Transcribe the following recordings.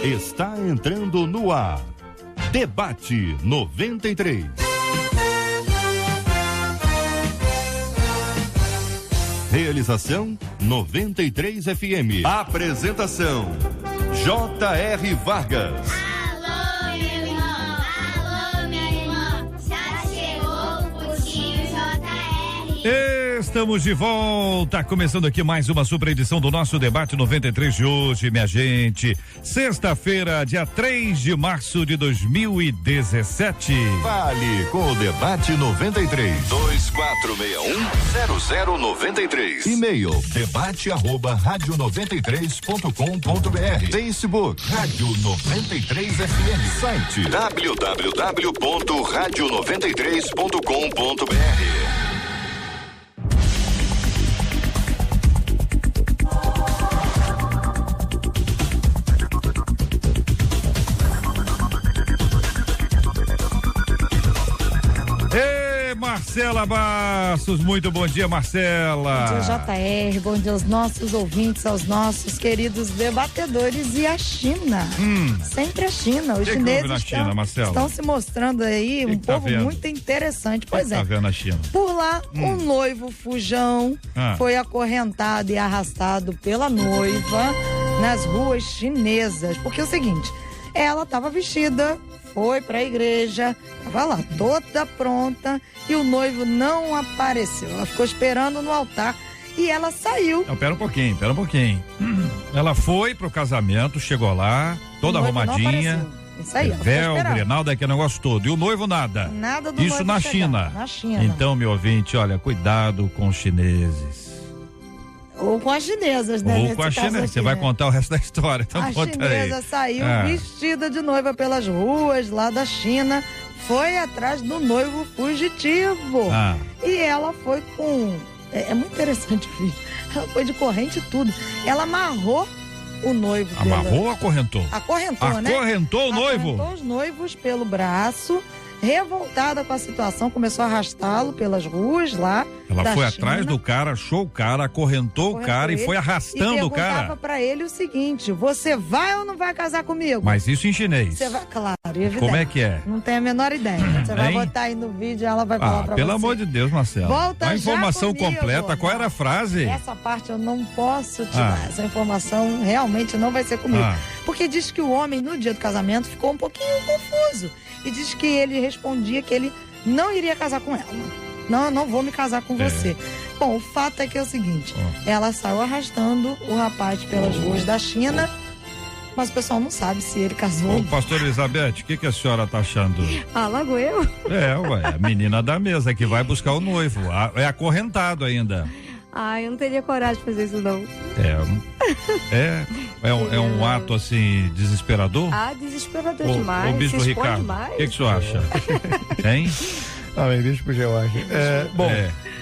Está entrando no ar. Debate 93. Realização 93 FM. Apresentação J.R. Vargas. Alô, meu irmão, alô, minha irmã, já chegou o Putinho J.R. Estamos de volta, começando aqui mais uma super edição do nosso Debate 93 de hoje, minha gente. Sexta-feira, dia 3 de março de 2017. Fale com o Debate 93. 2461-0093. E-mail debate@radio93.com.br. Facebook Rádio 93 FM. Site www.radio93.com.br. Marcela Bastos, muito bom dia, Marcela. Bom dia, JR, bom dia aos nossos ouvintes, aos nossos queridos debatedores e a China. Sempre a China. Os chineses estão se mostrando aí um povo muito interessante. Pois é. Tá vendo a China? Por lá, um noivo fujão foi acorrentado e arrastado pela noiva nas ruas chinesas. Porque é o seguinte, ela estava vestida, foi pra igreja, tava lá toda pronta e o noivo não apareceu. Ela ficou esperando no altar e ela saiu. Não, pera um pouquinho. Ela foi pro casamento, chegou lá, toda arrumadinha. Isso aí, véu, grenalda, aquele negócio todo. E o noivo nada. Nada do Isso noivo na chegar. China. Na China. Então, meu ouvinte, olha, cuidado com os chineses. Ou com as chinesas, né? Ou com a chinesa. Você vai contar o resto da história. Então a conta chinesa aí. saiu vestida de noiva pelas ruas lá da China, foi atrás do noivo fugitivo. E ela foi com... É muito interessante o vídeo. Ela foi de corrente e tudo. Ela amarrou o noivo. Amarrou ou acorrentou? Acorrentou, né? Acorrentou o noivo? Acorrentou os noivos pelo braço. Revoltada com a situação, começou a arrastá-lo pelas ruas lá. Ela foi China. atrás do cara, achou o cara, acorrentou o cara e foi arrastando o cara. E perguntava pra ele o seguinte: você vai ou não vai casar comigo? Mas isso em chinês. Você vai, claro, evidente. Como é que é? Não tem a menor ideia. Você vai botar aí no vídeo e ela vai falar pra você. Pelo amor de Deus, Marcelo. Volta a informação comigo. completa, qual era a frase? Essa parte eu não posso te dar. Essa informação realmente não vai ser comigo. Porque diz que o homem, no dia do casamento, ficou um pouquinho confuso. E diz que ele respondia que ele não iria casar com ela. Não vou me casar com você. Bom, o fato é que é o seguinte, ela saiu arrastando o rapaz pelas ruas da China, mas o pessoal não sabe se ele casou. Ô, pastor Elizabeth, o que a senhora tá achando? Logo eu? A menina da mesa que vai buscar o noivo. É acorrentado ainda. Eu não teria coragem de fazer isso, não. É um ato, assim, desesperador? Desesperador demais. Ô, Bispo Ricardo, o que o senhor acha? Hein? Bispo George.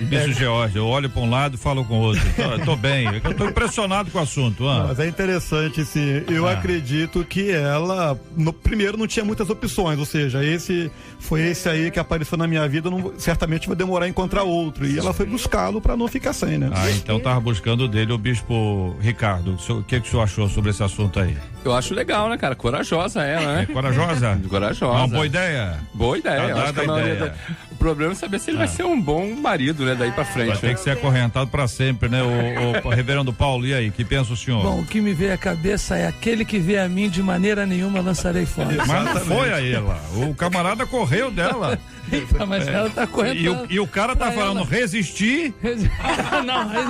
Bispo George, eu olho para um lado e falo com o outro. Tô bem, eu tô impressionado com o assunto. Mas é interessante, sim. Eu acredito que ela, primeiro, não tinha muitas opções, ou seja, esse aí que apareceu na minha vida, certamente vai demorar a encontrar outro. E ela foi buscá-lo para não ficar sem, né? Então tava buscando dele o Bispo Ricardo. O que o senhor achou sobre esse assunto aí? Eu acho legal, né, cara? Corajosa ela, né? Corajosa? Corajosa. Uma boa ideia? Boa ideia. Tá dada a ideia. O problema é saber se ele vai ser um bom marido, né? Daí pra frente. Vai ter que ser acorrentado pra sempre, né? O reverendo Paulo, e aí? Que pensa o senhor? Bom, o que me veio à cabeça é: aquele que vê a mim de maneira nenhuma lançarei fora. Mas não foi a ela. O camarada correu dela. Mas ela tá correndo. E o cara tá falando resistir. Não, aí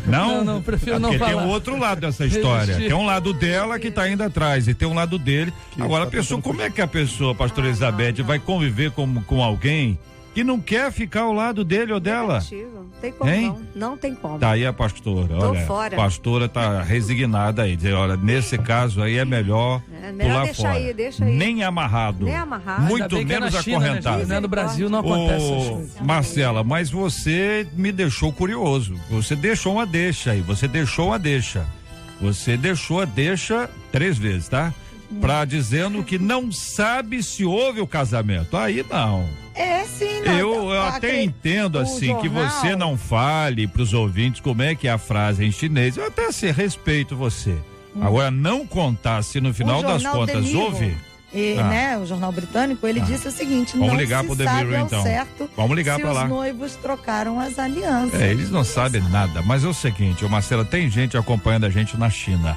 não. Não, prefiro não falar. Porque tem um outro lado dessa história. Tem um lado dela que tá indo atrás e tem um lado dele. Agora, como é que a pessoa, pastora Elizabeth, vai conviver com alguém que não quer ficar ao lado dele ou dela? Não tem como, não tem como. Tá aí a pastora, fora. A pastora tá resignada aí, dizer, olha, nesse caso aí é melhor pular deixa fora. Aí, deixa aí. Nem amarrado. Muito menos acorrentado. Né? No Brasil não acontece essas coisas. Marcela, mas você me deixou curioso. Você deixou uma deixa aí, você deixou a deixa 3 vezes, tá? Dizendo que não sabe se houve o casamento. Aí não. Sim, não. Eu até entendo, assim, que você não fale pros ouvintes como é que é a frase em chinês. Eu até respeito você. Agora, não contar se no final das contas houve... Né, o jornal britânico, ele disse o seguinte: vamos não ligar pro se The sabe Mirror, ao então. certo Vamos ligar se pra lá. os noivos trocaram as alianças. Eles não sabem nada, mas é o seguinte, Marcela, tem gente acompanhando a gente na China.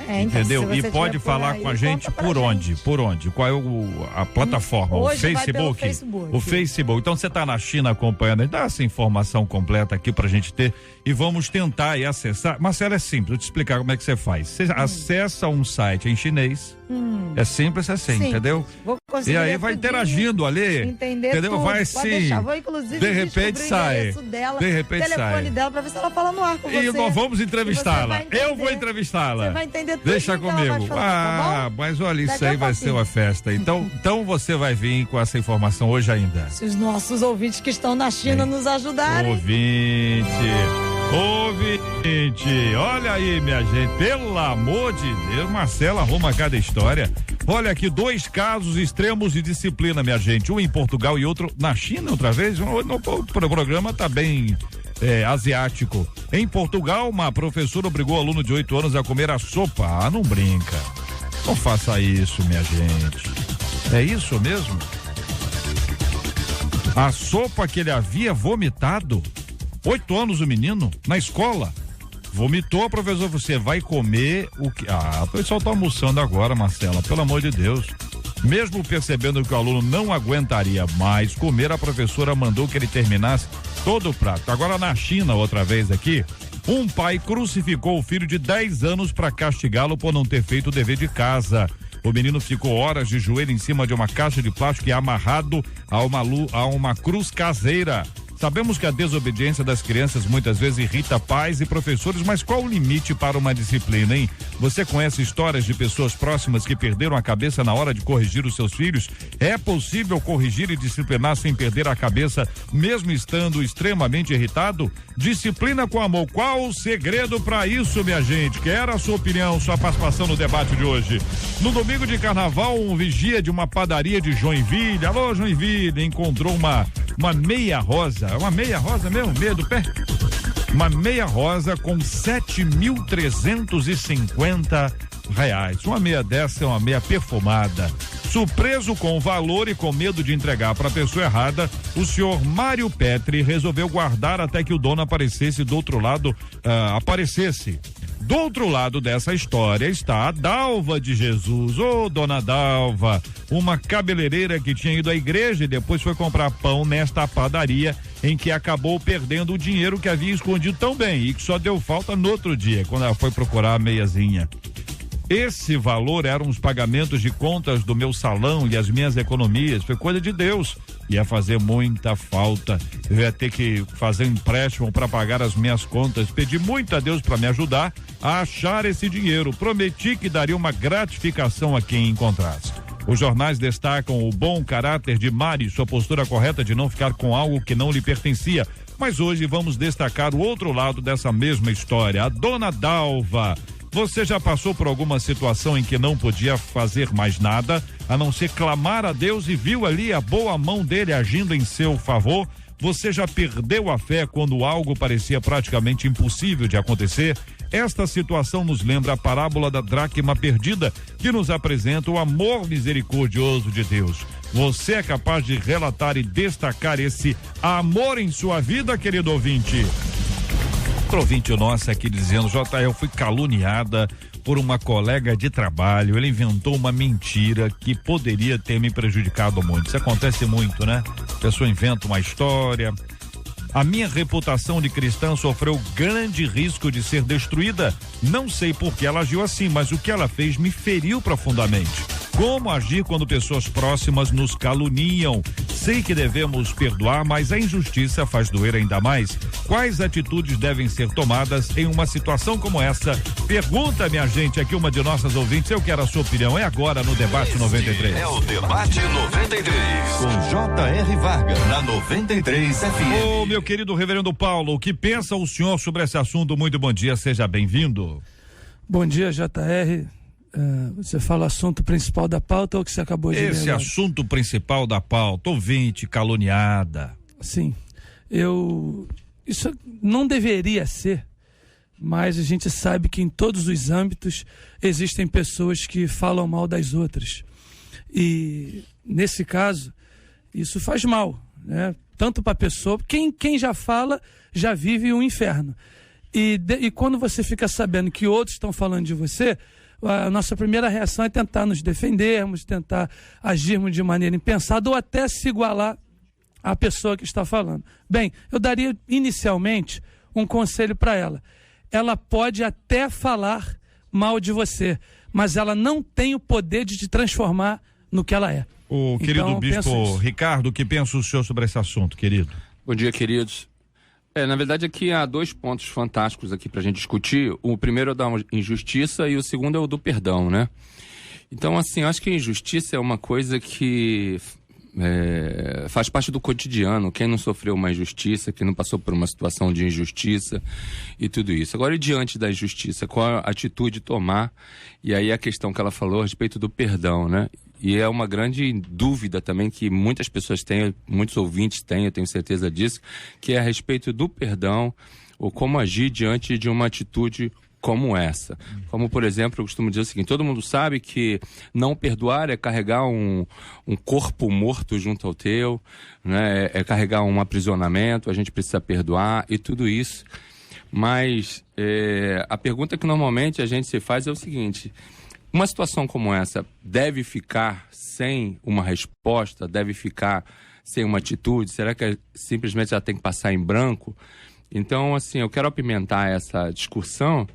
Então, entendeu? E pode falar com a gente por onde? Por onde? Qual é a plataforma? Hoje o Facebook? vai pelo Facebook. O Facebook. Então você está na China acompanhando, a gente dá essa informação completa aqui pra gente ter e vamos tentar e acessar. Marcela, é simples, vou te explicar como é que você faz. Você acessa um site em chinês. É simples assim, Sim. entendeu? E aí vai interagindo ali. Entendeu? Tudo. Vai sim. Vou inclusive de repente sai. Dela, de repente telefone sai. dela pra ver se ela fala no ar com você. E nós vamos entrevistá-la. Eu vou entrevistá-la. Você vai entender tudo. Deixa comigo. Falar, tá bom? Mas olha, isso aí vai ser uma festa. Então você vai vir com essa informação hoje ainda. Se os nossos ouvintes que estão na China nos ajudarem. Ouvinte, olha aí, minha gente, pelo amor de Deus, Marcela arruma cada história. Olha aqui, 2 casos extremos de disciplina, minha gente, um em Portugal e outro na China, outra vez. O programa tá bem asiático. Em Portugal, uma professora obrigou o aluno de 8 anos a comer a sopa. Não brinca. Não faça isso, minha gente. É isso mesmo? A sopa que ele havia vomitado. 8 anos o menino, na escola. Vomitou, professor, você vai comer o que? O pessoal tá almoçando agora, Marcela, pelo amor de Deus. Mesmo percebendo que o aluno não aguentaria mais comer, a professora mandou que ele terminasse todo o prato. Agora na China, outra vez aqui, um pai crucificou o filho de 10 anos para castigá-lo por não ter feito o dever de casa. O menino ficou horas de joelho em cima de uma caixa de plástico e amarrado a uma cruz caseira. Sabemos que a desobediência das crianças muitas vezes irrita pais e professores, mas qual o limite para uma disciplina, hein? Você conhece histórias de pessoas próximas que perderam a cabeça na hora de corrigir os seus filhos? É possível corrigir e disciplinar sem perder a cabeça, mesmo estando extremamente irritado? Disciplina com amor. Qual o segredo para isso, minha gente? Quero a sua opinião, sua participação no debate de hoje. No domingo de carnaval, um vigia de uma padaria de Joinville, alô Joinville, encontrou uma meia rosa. Uma meia rosa mesmo, meia do pé? Uma meia rosa com R$7.350. Uma meia dessa é uma meia perfumada. Surpreso com o valor e com medo de entregar para a pessoa errada, o senhor Mário Petri resolveu guardar até que o dono aparecesse do outro lado, Do outro lado dessa história está a Dalva de Jesus. Ô, dona Dalva, uma cabeleireira que tinha ido à igreja e depois foi comprar pão nesta padaria, em que acabou perdendo o dinheiro que havia escondido tão bem e que só deu falta no outro dia, quando ela foi procurar a meiazinha. Esse valor eram os pagamentos de contas do meu salão e as minhas economias. Foi coisa de Deus. Ia fazer muita falta. Eu ia ter que fazer um empréstimo para pagar as minhas contas. Pedi muito a Deus para me ajudar a achar esse dinheiro. Prometi que daria uma gratificação a quem encontrasse. Os jornais destacam o bom caráter de Mari, sua postura correta de não ficar com algo que não lhe pertencia. Mas hoje vamos destacar o outro lado dessa mesma história. A dona Dalva. Você já passou por alguma situação em que não podia fazer mais nada, a não ser clamar a Deus e viu ali a boa mão dele agindo em seu favor? Você já perdeu a fé quando algo parecia praticamente impossível de acontecer? Esta situação nos lembra a parábola da dracma perdida, que nos apresenta o amor misericordioso de Deus. Você é capaz de relatar e destacar esse amor em sua vida, querido ouvinte? Outro ouvinte nosso aqui dizendo: eu fui caluniada por uma colega de trabalho, ele inventou uma mentira que poderia ter me prejudicado muito. Isso acontece muito, né? A pessoa inventa uma história. A minha reputação de cristã sofreu grande risco de ser destruída. Não sei por que ela agiu assim, mas o que ela fez me feriu profundamente. Como agir quando pessoas próximas nos caluniam? Sei que devemos perdoar, mas a injustiça faz doer ainda mais. Quais atitudes devem ser tomadas em uma situação como essa? Pergunta, minha gente, aqui uma de nossas ouvintes. Eu quero a sua opinião. É agora no Debate 93. É o Debate 93, com J.R. Vargas, na 93 FM. Ô, meu querido reverendo Paulo, o que pensa o senhor sobre esse assunto? Muito bom dia, seja bem-vindo. Bom dia, J.R. Você fala o assunto principal da pauta ou que você acabou de ler? Esse assunto principal da pauta, ouvinte, caluniada. Sim, isso não deveria ser mas a gente sabe que em todos os âmbitos existem pessoas que falam mal das outras. E, nesse caso, isso faz mal, né? Tanto para a pessoa, quem já fala já vive um inferno. E quando você fica sabendo que outros estão falando de você, a nossa primeira reação é tentar nos defendermos, tentar agirmos de maneira impensada ou até se igualar à pessoa que está falando. Bem, eu daria inicialmente um conselho para ela. Ela pode até falar mal de você, mas ela não tem o poder de te transformar no que ela é. O querido bispo Ricardo, o que pensa o senhor sobre esse assunto, querido? Bom dia, queridos. Na verdade, aqui há 2 pontos fantásticos aqui pra gente discutir. O primeiro é o da injustiça e o segundo é o do perdão, né? Então, assim, eu acho que a injustiça é uma coisa que faz parte do cotidiano. Quem não sofreu uma injustiça, quem não passou por uma situação de injustiça e tudo isso. Agora, e diante da injustiça, qual a atitude tomar? E aí a questão que ela falou a respeito do perdão, né? E é uma grande dúvida também que muitas pessoas têm, muitos ouvintes têm, eu tenho certeza disso, que é a respeito do perdão ou como agir diante de uma atitude como essa. Como, por exemplo, eu costumo dizer o seguinte: todo mundo sabe que não perdoar é carregar um corpo morto junto ao teu, né? É carregar um aprisionamento, a gente precisa perdoar e tudo isso. Mas a pergunta que normalmente a gente se faz é o seguinte: uma situação como essa deve ficar sem uma resposta, deve ficar sem uma atitude? Será que simplesmente ela tem que passar em branco? Então, assim, eu quero apimentar essa discussão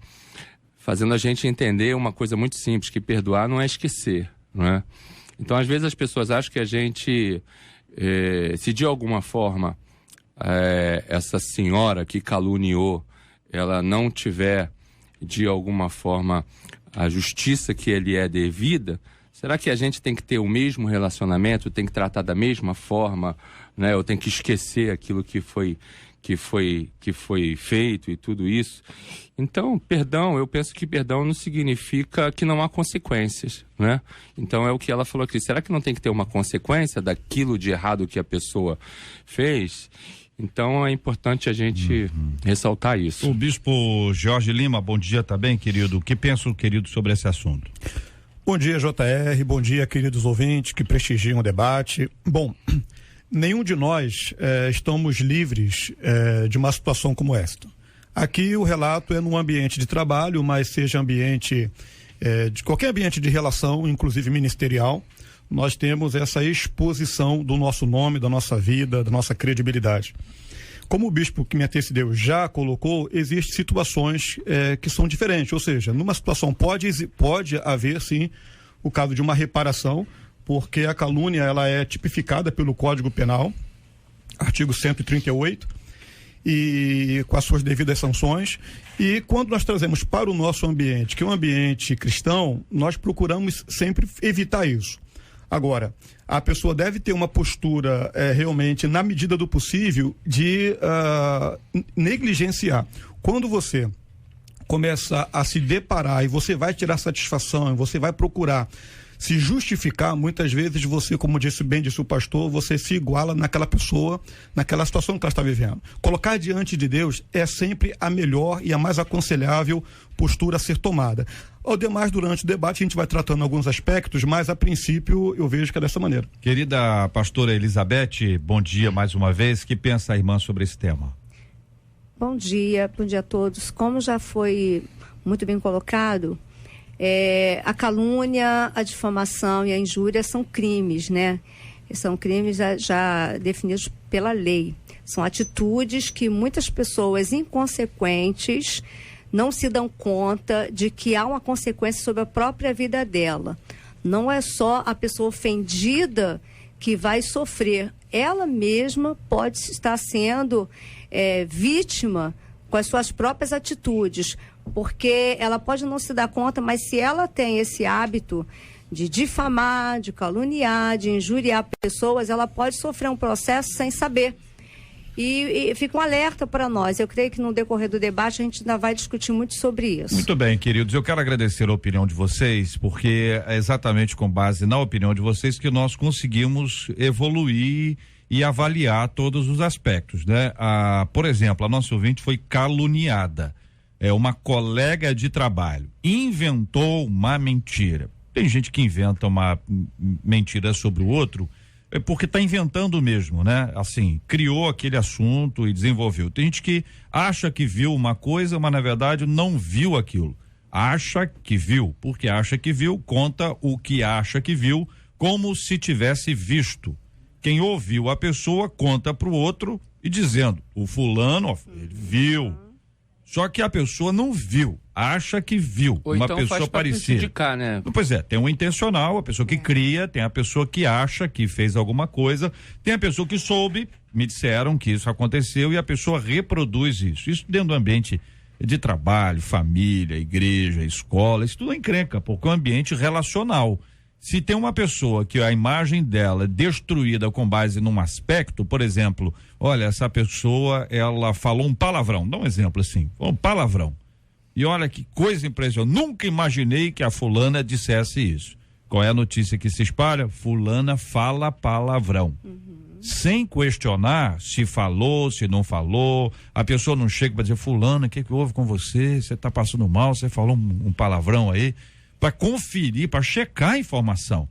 fazendo a gente entender uma coisa muito simples, que perdoar não é esquecer, não é? Então, às vezes as pessoas acham que a gente, se de alguma forma essa senhora que caluniou, ela não tiver de alguma forma a justiça que ele é devida, será que a gente tem que ter o mesmo relacionamento, tem que tratar da mesma forma, né? Ou tem que esquecer aquilo que foi feito e tudo isso? Então, perdão, eu penso que perdão não significa que não há consequências, né? Então é o que ela falou aqui. Será que não tem que ter uma consequência daquilo de errado que a pessoa fez? Então é importante a gente ressaltar isso. O bispo Jorge Lima, bom dia também, querido. O que pensa o querido sobre esse assunto? Bom dia, JR. Bom dia, queridos ouvintes que prestigiam o debate. Bom, nenhum de nós estamos livres de uma situação como esta. Aqui o relato é num ambiente de trabalho, mas seja ambiente de qualquer ambiente de relação, inclusive ministerial, nós temos essa exposição do nosso nome, da nossa vida, da nossa credibilidade. Como o bispo que me antecedeu já colocou, existem situações que são diferentes, ou seja, numa situação pode haver sim o caso de uma reparação, porque a calúnia ela é tipificada pelo Código Penal, artigo 138, e com as suas devidas sanções. E quando nós trazemos para o nosso ambiente, que é um ambiente cristão, nós procuramos sempre evitar isso. Agora, a pessoa deve ter uma postura realmente, na medida do possível, de negligenciar. Quando você começa a se deparar e você vai tirar satisfação, você vai procurar se justificar, muitas vezes você, como disse o pastor, você se iguala naquela pessoa, naquela situação que ela está vivendo. Colocar diante de Deus é sempre a melhor e a mais aconselhável postura a ser tomada. Ao demais, durante o debate, a gente vai tratando alguns aspectos, mas a princípio eu vejo que é dessa maneira. Querida pastora Elizabeth, bom dia mais uma vez. O que pensa a irmã sobre esse tema? Bom dia a todos. Como já foi muito bem colocado, a calúnia, a difamação e a injúria são crimes, né? São crimes já definidos pela lei. São atitudes que muitas pessoas inconsequentes não se dão conta de que há uma consequência sobre a própria vida dela. Não é só a pessoa ofendida que vai sofrer. Ela mesma pode estar sendo vítima com as suas próprias atitudes, porque ela pode não se dar conta, mas se ela tem esse hábito de difamar, de caluniar, de injuriar pessoas, ela pode sofrer um processo sem saber. E fica um alerta para nós. Eu creio que no decorrer do debate a gente ainda vai discutir muito sobre isso. Muito bem, queridos. Eu quero agradecer a opinião de vocês, porque é exatamente com base na opinião de vocês que nós conseguimos evoluir e avaliar todos os aspectos, né? Por exemplo, a nossa ouvinte foi caluniada, uma colega de trabalho inventou uma mentira. Tem gente que inventa uma mentira sobre o outro porque está inventando mesmo, né? Assim, criou aquele assunto e desenvolveu. Tem gente que acha que viu uma coisa, mas na verdade não viu aquilo. Acha que viu, porque acha que viu, conta o que acha que viu, como se tivesse visto. Quem ouviu a pessoa conta para o outro e dizendo, o fulano, ó, ele viu. Só que a pessoa não viu, acha que viu. Ou uma então pessoa faz pra parecida. prejudicar, né? Pois é, tem um intencional, a pessoa que cria, tem a pessoa que acha que fez alguma coisa, tem a pessoa que soube, me disseram que isso aconteceu e a pessoa reproduz isso. Isso dentro do ambiente de trabalho, família, igreja, escola, isso tudo é encrenca, porque é um ambiente relacional. Se tem uma pessoa que a imagem dela é destruída com base num aspecto, por exemplo, olha, essa pessoa, ela falou um palavrão, dá um exemplo assim, um palavrão. E olha que coisa impressionante, nunca imaginei que a fulana dissesse isso. Qual é a notícia que se espalha? Fulana fala palavrão. Sem questionar se falou, se não falou, a pessoa não chega para dizer, fulana, o que houve com você? Você está passando mal, você falou um palavrão aí. Para conferir, para checar a informação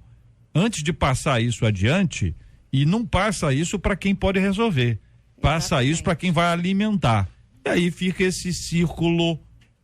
antes de passar isso adiante, e não passa isso para quem pode resolver, passa isso para quem vai alimentar, e aí fica esse círculo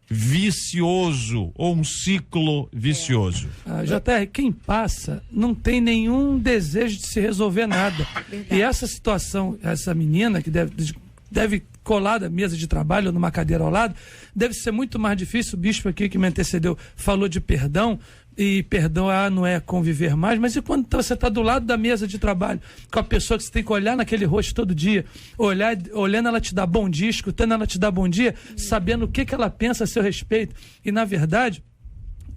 vicioso ou um ciclo vicioso. JR, quem passa não tem nenhum desejo de se resolver nada. E essa situação, essa menina que deve colar da mesa de trabalho ou numa cadeira ao lado, deve ser muito mais difícil. O bispo aqui que me antecedeu falou de perdão, e perdoar não é conviver mais, mas e quando você está do lado da mesa de trabalho, com a pessoa que você tem que olhar naquele rosto todo dia, olhando ela te dar bom dia, escutando ela te dar bom dia, sabendo o que ela pensa a seu respeito, e na verdade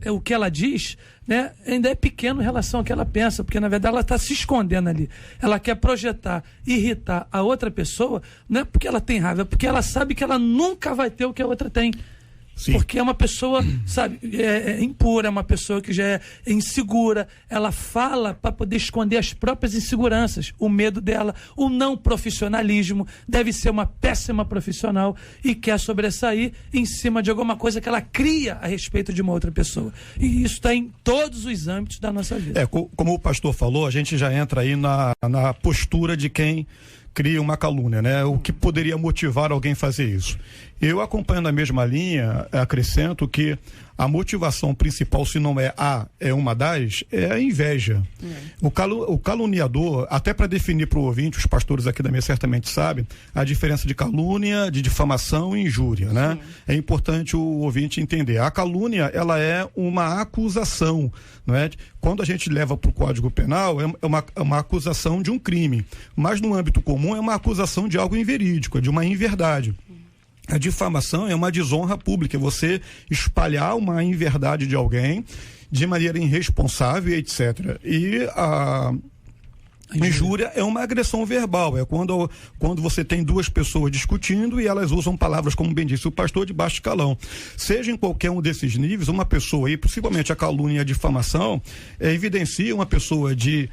o que ela diz, né, ainda é pequeno em relação ao que ela pensa, porque na verdade ela está se escondendo ali. Ela quer projetar, irritar a outra pessoa, não é porque ela tem raiva, é porque ela sabe que ela nunca vai ter o que a outra tem. Sim. Porque é uma pessoa, sabe, impura, é uma pessoa que já é insegura. Ela fala para poder esconder as próprias inseguranças, o medo dela, o não profissionalismo. Deve ser uma péssima profissional e quer sobressair em cima de alguma coisa que ela cria a respeito de uma outra pessoa. E isso está em todos os âmbitos da nossa vida. Como o pastor falou, a gente já entra aí na postura de quem cria uma calúnia, né? O que poderia motivar alguém a fazer isso? Eu, acompanhando a mesma linha, acrescento que a motivação principal, se não é uma das, é a inveja. O caluniador, até para definir para o ouvinte, os pastores aqui da mesa certamente sabem, a diferença de calúnia, de difamação e injúria, né? É importante o ouvinte entender. A calúnia, ela é uma acusação, não é? Quando a gente leva para o Código Penal, é uma acusação de um crime, mas no âmbito comum é uma acusação de algo inverídico, de uma inverdade. A difamação é uma desonra pública, é você espalhar uma inverdade de alguém de maneira irresponsável, etc. E a injúria é uma agressão verbal, é quando você tem duas pessoas discutindo e elas usam palavras, como bem disse o pastor, de baixo escalão. Seja em qualquer um desses níveis, uma pessoa, e possivelmente a calúnia e a difamação, evidencia uma pessoa de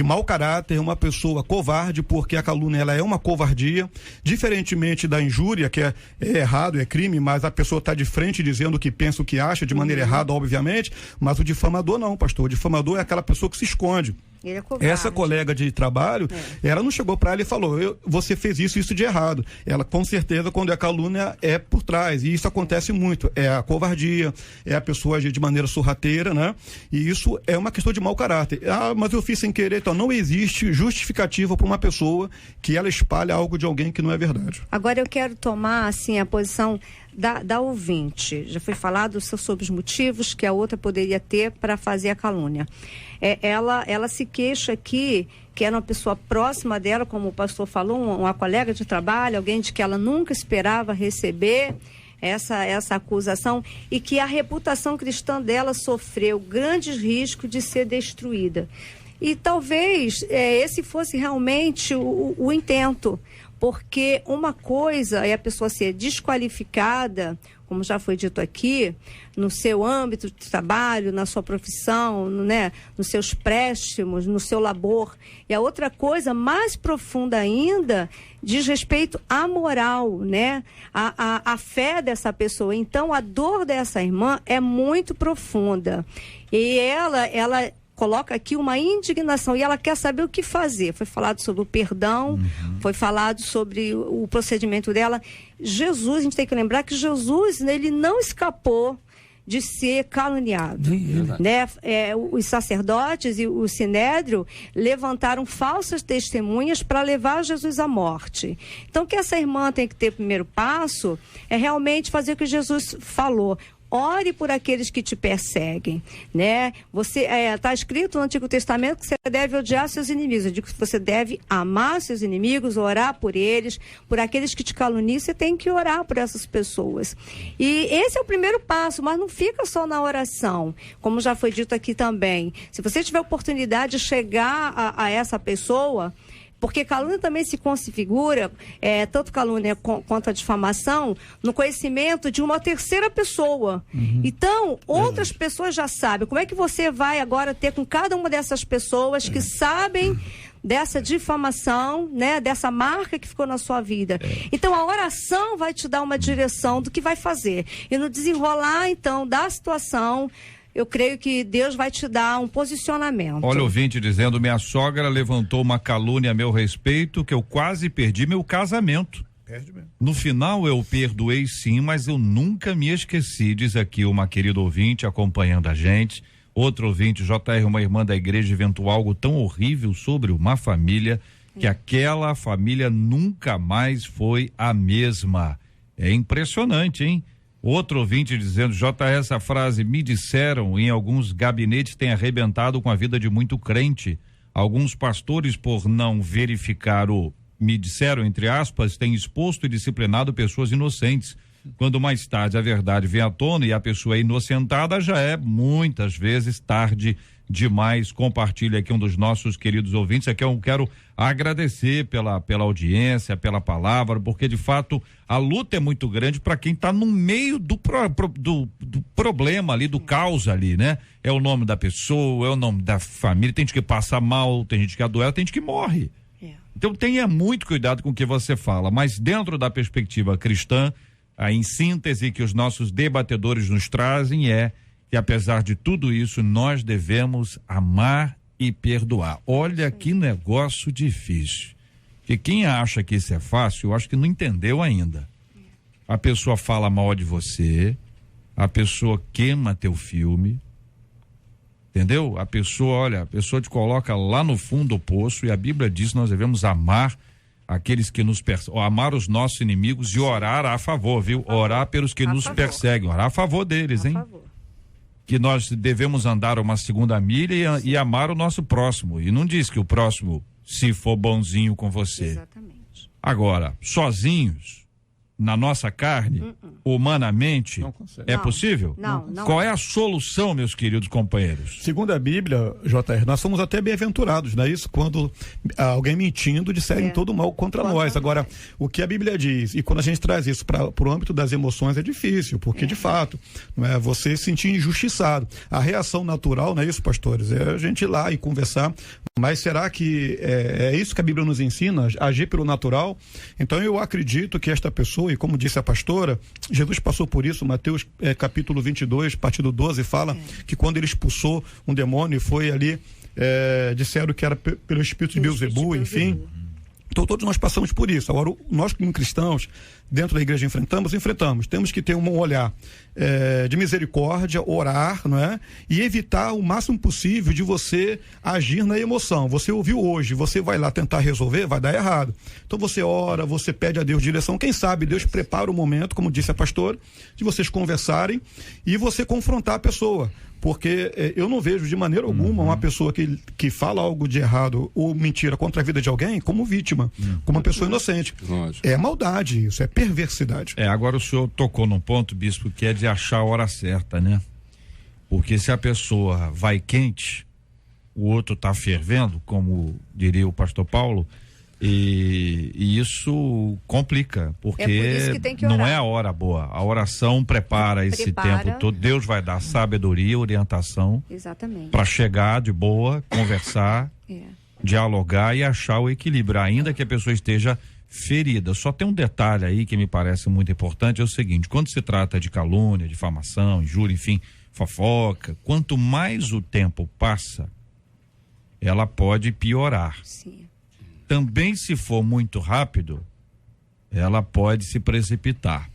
mau caráter, uma pessoa covarde, porque a calúnia ela é uma covardia, diferentemente da injúria, que é errado, é crime, mas a pessoa está de frente dizendo o que pensa, o que acha, de maneira errada, obviamente, mas o difamador não, pastor. O difamador é aquela pessoa que se esconde. Ele é covarde. Essa colega de trabalho, ela não chegou para ela e falou, você fez isso de errado. Ela, com certeza, quando é calúnia, é por trás, e isso acontece muito. É a covardia, é a pessoa agir de maneira sorrateira, né? E isso é uma questão de mau caráter. Mas eu fiz sem querer, então não existe justificativa para uma pessoa que ela espalha algo de alguém que não é verdade. Agora eu quero tomar, assim, a posição da ouvinte. Já foi falado sobre os motivos que a outra poderia ter para fazer a calúnia. Ela se queixa aqui que era uma pessoa próxima dela, como o pastor falou, uma colega de trabalho, alguém de que ela nunca esperava receber essa acusação, e que a reputação cristã dela sofreu grandes riscos de ser destruída. E talvez esse fosse realmente o intento, Porque uma coisa é a pessoa ser desqualificada, como já foi dito aqui, no seu âmbito de trabalho, na sua profissão, né, nos seus préstimos, no seu labor. E a outra coisa, mais profunda ainda, diz respeito à moral, né? A fé dessa pessoa. Então, a dor dessa irmã é muito profunda. E ela coloca aqui uma indignação e ela quer saber o que fazer. Foi falado sobre o perdão, foi falado sobre o procedimento dela. Jesus, a gente tem que lembrar que Jesus, ele não escapou de ser caluniado, né? Os sacerdotes e o Sinédrio levantaram falsas testemunhas para levar Jesus à morte. Então, o que essa irmã tem que ter primeiro passo é realmente fazer o que Jesus falou. Ore por aqueles que te perseguem, né? Está escrito no Antigo Testamento que você deve odiar seus inimigos. Eu digo que você deve amar seus inimigos, orar por eles, por aqueles que te caluniam. Você tem que orar por essas pessoas. E esse é o primeiro passo, mas não fica só na oração, como já foi dito aqui também. Se você tiver oportunidade de chegar a essa pessoa, porque calúnia também se configura, tanto calúnia quanto a difamação, no conhecimento de uma terceira pessoa. Então, outras pessoas já sabem. Como é que você vai agora ter com cada uma dessas pessoas que sabem dessa difamação, né, dessa marca que ficou na sua vida? Então, a oração vai te dar uma direção do que vai fazer. E no desenrolar, então, da situação, eu creio que Deus vai te dar um posicionamento. Olha o ouvinte dizendo: minha sogra levantou uma calúnia a meu respeito que eu quase perdi meu casamento. Perde mesmo. No final eu perdoei sim, mas eu nunca me esqueci, diz aqui uma querida ouvinte acompanhando a gente. Outro ouvinte, JR, uma irmã da igreja, inventou algo tão horrível sobre uma família que aquela família nunca mais foi a mesma. É impressionante, hein? Outro ouvinte dizendo: JR, essa frase, me disseram, em alguns gabinetes tem arrebentado com a vida de muito crente. Alguns pastores, por não verificar me disseram, entre aspas, têm exposto e disciplinado pessoas inocentes. Quando mais tarde a verdade vem à tona e a pessoa é inocentada, já é muitas vezes tarde demais. Compartilha aqui um dos nossos queridos ouvintes. Aqui eu quero agradecer pela audiência, pela palavra, porque de fato a luta é muito grande para quem está no meio do problema ali, do caos ali, né? É o nome da pessoa, é o nome da família, tem gente que passa mal, tem gente que adoece, tem gente que morre. Então tenha muito cuidado com o que você fala, mas dentro da perspectiva cristã, em síntese que os nossos debatedores nos trazem é que apesar de tudo isso, nós devemos amar e perdoar. Olha que negócio difícil. Porque quem acha que isso é fácil, eu acho que não entendeu ainda. A pessoa fala mal de você, a pessoa queima teu filme, entendeu? A pessoa te coloca lá no fundo do poço, e a Bíblia diz que nós devemos amar aqueles que nos perseguem, amar os nossos inimigos e orar a favor, viu? Orar pelos que nos perseguem, orar a favor deles, hein? Que nós devemos andar uma segunda milha e amar o nosso próximo. E não diz que o próximo, se for bonzinho com você. Exatamente. Agora, sozinhos, na nossa carne, humanamente, é possível? Não. Qual é a solução, meus queridos companheiros? Segundo a Bíblia, JR, nós somos até bem-aventurados, não é isso? Quando alguém mentindo disserem todo mal contra nós. Agora, o que a Bíblia diz, e quando a gente traz isso para o âmbito das emoções é difícil, porque de fato, não é você se sentir injustiçado. A reação natural, não é isso, pastores? É a gente ir lá e conversar. Mas será que é isso que a Bíblia nos ensina? Agir pelo natural? Então eu acredito que esta pessoa, e como disse a pastora, Jesus passou por isso. Mateus capítulo 22, partido 12, fala que quando ele expulsou um demônio e foi ali, disseram que era pelo espírito de Beelzebub, enfim. Então todos nós passamos por isso. Agora, nós como cristãos, dentro da igreja enfrentamos. Temos que ter um olhar de misericórdia, orar, não é? E evitar o máximo possível de você agir na emoção. Você ouviu hoje, você vai lá tentar resolver, vai dar errado. Então você ora, você pede a Deus direção. Quem sabe Deus prepara o momento, como disse a pastora, de vocês conversarem e você confrontar a pessoa. Porque eu não vejo de maneira alguma uma pessoa que fala algo de errado ou mentira contra a vida de alguém como vítima, como uma pessoa inocente. Lógico. É maldade isso, é perversidade. Agora o senhor tocou num ponto, bispo, que é de achar a hora certa, né? Porque se a pessoa vai quente, o outro tá fervendo, como diria o pastor Paulo, E isso complica, porque por isso que tem que orar. não é a hora boa. A oração prepara esse tempo todo. Deus vai dar sabedoria, orientação. Exatamente. Para chegar de boa, conversar, dialogar e achar o equilíbrio, ainda que a pessoa esteja ferida. Só tem um detalhe aí que me parece muito importante, é o seguinte: quando se trata de calúnia, difamação, injúria, enfim, fofoca, quanto mais o tempo passa, ela pode piorar. Sim. Também, se for muito rápido, ela pode se precipitar.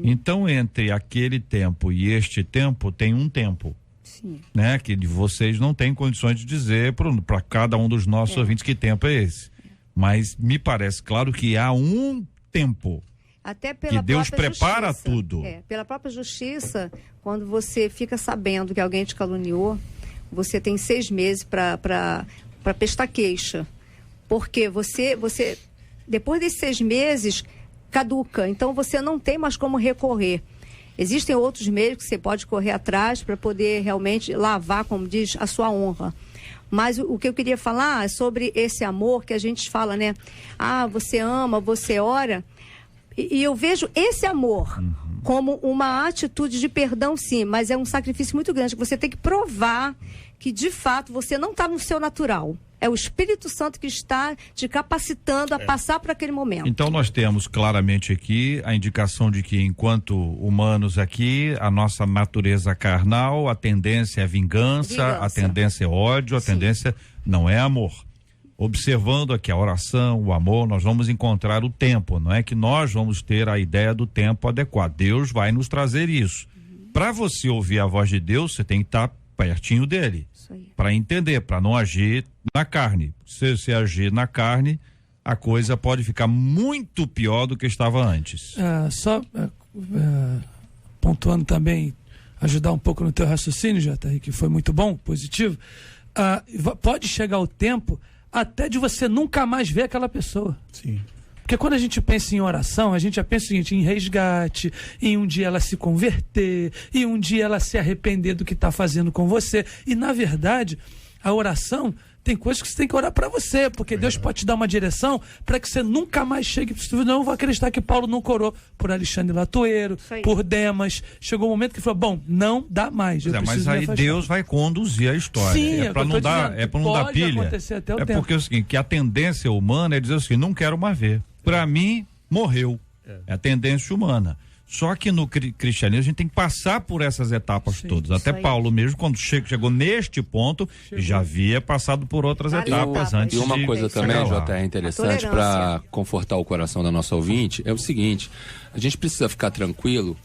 Então, entre aquele tempo e este tempo, tem um tempo. Sim. Né? Que vocês não têm condições de dizer para cada um dos nossos ouvintes que tempo é esse. Mas me parece claro que há um tempo. Até pela que Deus prepara justiça. tudo. Pela própria justiça, quando você fica sabendo que alguém te caluniou, você tem 6 meses para prestar queixa. Porque você, depois desses 6 meses, caduca. Então, você não tem mais como recorrer. Existem outros meios que você pode correr atrás para poder realmente lavar, como diz, a sua honra. Mas o que eu queria falar é sobre esse amor que a gente fala, né? Ah, você ama, você ora. E eu vejo esse amor como uma atitude de perdão, sim, mas é um sacrifício muito grande. Você tem que provar que, de fato, você não está no seu natural. É o Espírito Santo que está te capacitando a passar por aquele momento. Então, nós temos claramente aqui a indicação de que, enquanto humanos aqui, a nossa natureza carnal, a tendência é vingança. A tendência é ódio, a tendência não é amor. Observando aqui a oração, o amor, nós vamos encontrar o tempo, não é que nós vamos ter a ideia do tempo adequado. Deus vai nos trazer isso. Para você ouvir a voz de Deus, você tem que estar pertinho dele, para entender, para não agir na carne. Se você agir na carne, a coisa pode ficar muito pior do que estava antes. Pontuando também, ajudar um pouco no teu raciocínio, JR, que foi muito bom, positivo. Pode chegar o tempo até de você nunca mais ver aquela pessoa. Sim. Porque quando a gente pensa em oração, a gente já pensa o seguinte, em resgate, em um dia ela se converter, em um dia ela se arrepender do que está fazendo com você. E, na verdade, a oração tem coisas que você tem que orar para você, porque Deus pode te dar uma direção para que você nunca mais chegue. Não vou acreditar que Paulo não orou por Alexandre Latoeiro, por Demas. Chegou um momento que ele falou, bom, não dá mais. Mas aí Deus vai conduzir a história. Sim, é para não dar pilha. É porque é o seguinte, que a tendência humana é dizer assim, não quero mais ver. Para mim, morreu. É a tendência humana. Só que no cristianismo a gente tem que passar por essas etapas todas. Até Paulo mesmo, quando chegou neste ponto, já havia passado por outras etapas antes. E uma coisa também, JR, interessante para confortar o coração da nossa ouvinte, é o seguinte, a gente precisa ficar tranquilo,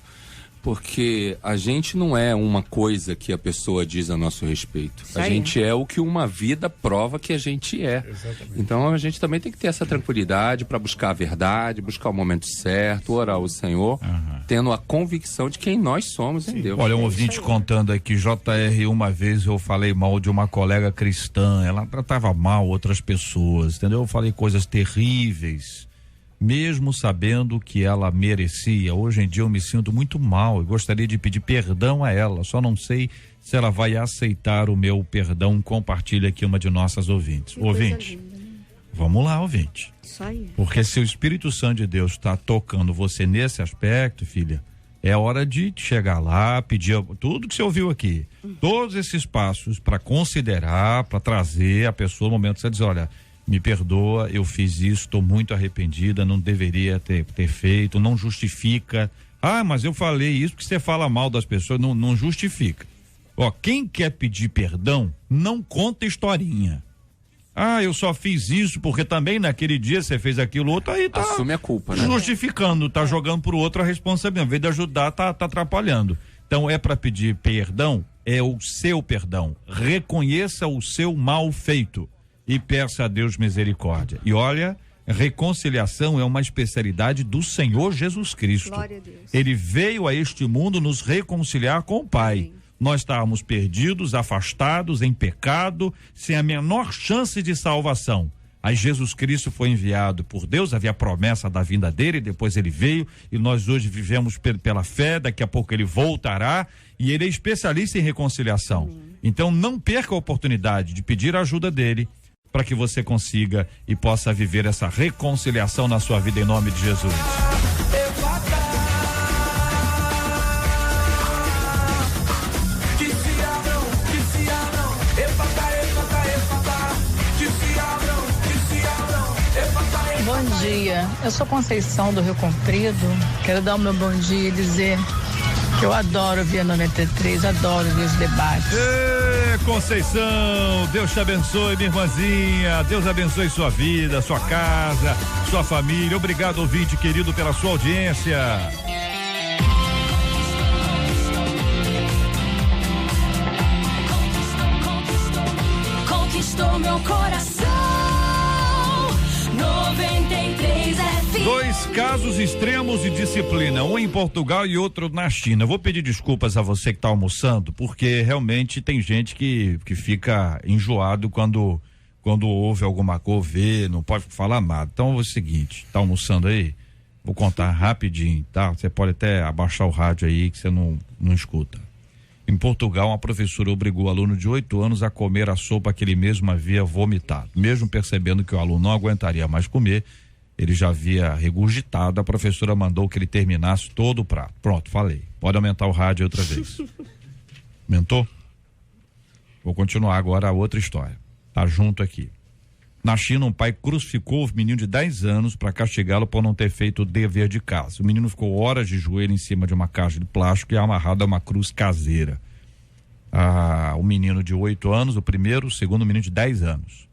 porque a gente não é uma coisa que a pessoa diz a nosso respeito. A gente é o que uma vida prova que a gente é. Exatamente. Então a gente também tem que ter essa tranquilidade para buscar a verdade, buscar o momento certo, orar ao Senhor, tendo a convicção de quem nós somos em Deus. Olha, um ouvinte contando aqui, JR, uma vez eu falei mal de uma colega cristã, ela tratava mal outras pessoas, entendeu? Eu falei coisas terríveis, mesmo sabendo que ela merecia. Hoje em dia eu me sinto muito mal e gostaria de pedir perdão a ela, só não sei se ela vai aceitar o meu perdão. Compartilha aqui uma de nossas ouvintes. Ouvinte, vamos lá, ouvinte. Isso aí. Porque se o Espírito Santo de Deus está tocando você nesse aspecto, filha, é hora de chegar lá, pedir tudo que você ouviu aqui, todos esses passos para considerar, para trazer a pessoa no momento que você diz, olha, me perdoa, eu fiz isso, estou muito arrependida, não deveria ter feito, não justifica. Ah, mas eu falei isso porque você fala mal das pessoas, não justifica. Ó, quem quer pedir perdão, não conta historinha. Ah, eu só fiz isso porque também naquele dia você fez aquilo outro, aí tá assume a culpa, né? Justificando, tá jogando pro outro a responsabilidade, em vez de ajudar, tá atrapalhando. Então é para pedir perdão, é o seu perdão. Reconheça o seu mal feito e peça a Deus misericórdia. E olha, reconciliação é uma especialidade do Senhor Jesus Cristo. Glória a Deus. Ele veio a este mundo nos reconciliar com o Pai. Amém. Nós estávamos perdidos, afastados, em pecado, sem a menor chance de salvação. Aí Jesus Cristo foi enviado por Deus, havia a promessa da vinda dele, depois ele veio e nós hoje vivemos pela fé, daqui a pouco ele voltará e ele é especialista em reconciliação. Então não perca a oportunidade de pedir a ajuda dele, para que você consiga e possa viver essa reconciliação na sua vida em nome de Jesus. Bom dia, eu sou Conceição do Rio Comprido, quero dar o meu bom dia e dizer que eu adoro ver a 93, adoro ver os debates. Conceição, Deus te abençoe, minha irmãzinha, Deus abençoe sua vida, sua casa, sua família. Obrigado, ouvinte querido, pela sua audiência. Conquistou meu coração. 93 FM. Dois casos extremos de disciplina, um em Portugal e outro na China. Eu vou pedir desculpas a você que está almoçando, porque realmente tem gente que fica enjoado quando ouve alguma coisa, vê, não pode falar nada. Então é o seguinte, tá almoçando aí? Vou contar rapidinho, tá? Você pode até abaixar o rádio aí que você não escuta. Em Portugal, uma professora obrigou o aluno de 8 anos a comer a sopa que ele mesmo havia vomitado. Mesmo percebendo que o aluno não aguentaria mais comer, ele já havia regurgitado, a professora mandou que ele terminasse todo o prato. Pronto, falei. Pode aumentar o rádio outra vez. Aumentou? Vou continuar agora a outra história. Tá junto aqui. Na China, um pai crucificou o menino de 10 anos para castigá-lo por não ter feito o dever de casa. O menino ficou horas de joelho em cima de uma caixa de plástico e amarrado a uma cruz caseira. O menino de 8 anos, o primeiro, o segundo, o menino de 10 anos.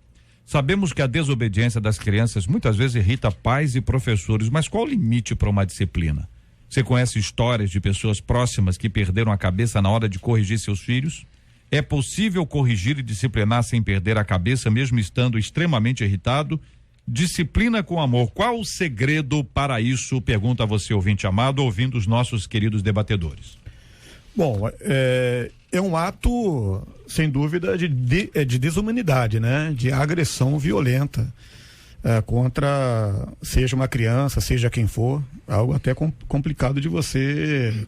Sabemos que a desobediência das crianças muitas vezes irrita pais e professores, mas qual o limite para uma disciplina? Você conhece histórias de pessoas próximas que perderam a cabeça na hora de corrigir seus filhos? É possível corrigir e disciplinar sem perder a cabeça, mesmo estando extremamente irritado? Disciplina com amor. Qual o segredo para isso? Pergunta a você, ouvinte amado, ouvindo os nossos queridos debatedores. Bom, é um ato, sem dúvida, de desumanidade, né? De agressão violenta contra, seja uma criança, seja quem for, algo até complicado de você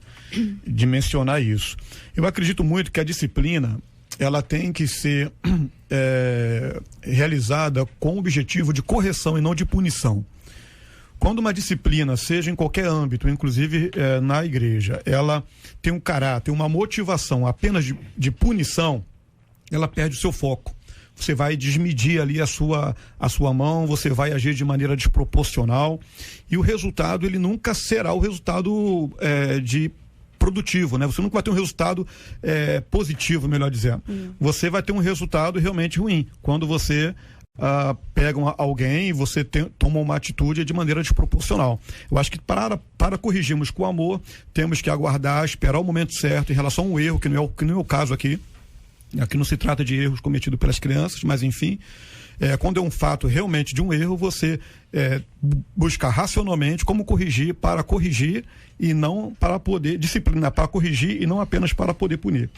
dimensionar isso. Eu acredito muito que a disciplina, ela tem que ser realizada com o objetivo de correção e não de punição. Quando uma disciplina, seja em qualquer âmbito, inclusive na igreja, ela tem um caráter, uma motivação apenas de punição, ela perde o seu foco. Você vai desmedir ali a sua mão, você vai agir de maneira desproporcional e o resultado, ele nunca será o resultado de produtivo, né? Você nunca vai ter um resultado positivo, melhor dizendo. Você vai ter um resultado realmente ruim, quando você pega alguém e você toma uma atitude de maneira desproporcional. Eu acho que para corrigirmos com amor, temos que aguardar, esperar o momento certo em relação a um erro, que não é o caso aqui. Aqui não se trata de erros cometidos pelas crianças, mas enfim, quando é um fato realmente de um erro, você buscar racionalmente como corrigir para corrigir e não para poder disciplinar, para corrigir e não apenas para poder punir.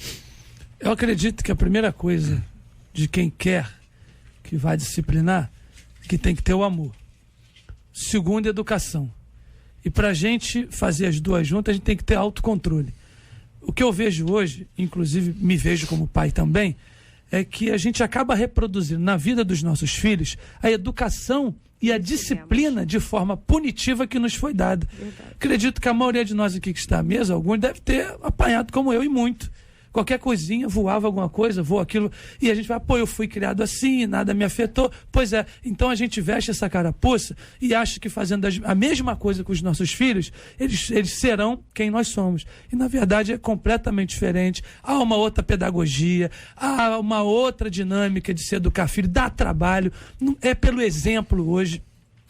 Eu acredito que a primeira coisa de quem quer que vai disciplinar, que tem que ter o amor. Segundo, educação. E para a gente fazer as duas juntas, a gente tem que ter autocontrole. O que eu vejo hoje, inclusive me vejo como pai também, é que a gente acaba reproduzindo na vida dos nossos filhos a educação e a disciplina de forma punitiva que nos foi dada. Verdade. Acredito que a maioria de nós aqui que está à mesa, alguns deve ter apanhado como eu e muito. Qualquer coisinha, voava alguma coisa, voa aquilo, e a gente vai, eu fui criado assim, nada me afetou. Pois é, então a gente veste essa carapuça e acha que fazendo a mesma coisa com os nossos filhos, eles serão quem nós somos. E na verdade é completamente diferente. Há uma outra pedagogia, há uma outra dinâmica de se educar filho, dá trabalho, é pelo exemplo hoje.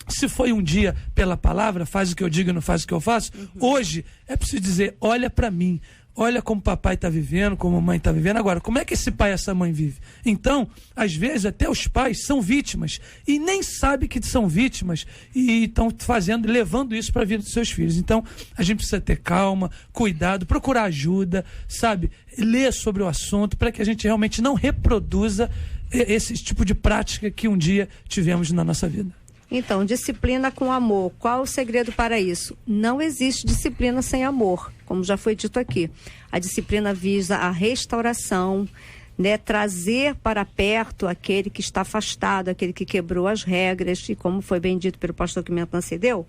Se foi um dia pela palavra, faz o que eu digo e não faz o que eu faço, hoje é preciso dizer, olha para mim. Olha como papai está vivendo, como a mãe está vivendo. Agora, como é que esse pai e essa mãe vivem? Então, às vezes, até os pais são vítimas e nem sabem que são vítimas e estão levando isso para a vida dos seus filhos. Então, a gente precisa ter calma, cuidado, procurar ajuda, sabe? Ler sobre o assunto para que a gente realmente não reproduza esse tipo de prática que um dia tivemos na nossa vida. Então, disciplina com amor. Qual o segredo para isso? Não existe disciplina sem amor, como já foi dito aqui. A disciplina visa a restauração, né, trazer para perto aquele que está afastado, aquele que quebrou as regras, e como foi bem dito pelo pastor que me antecedeu,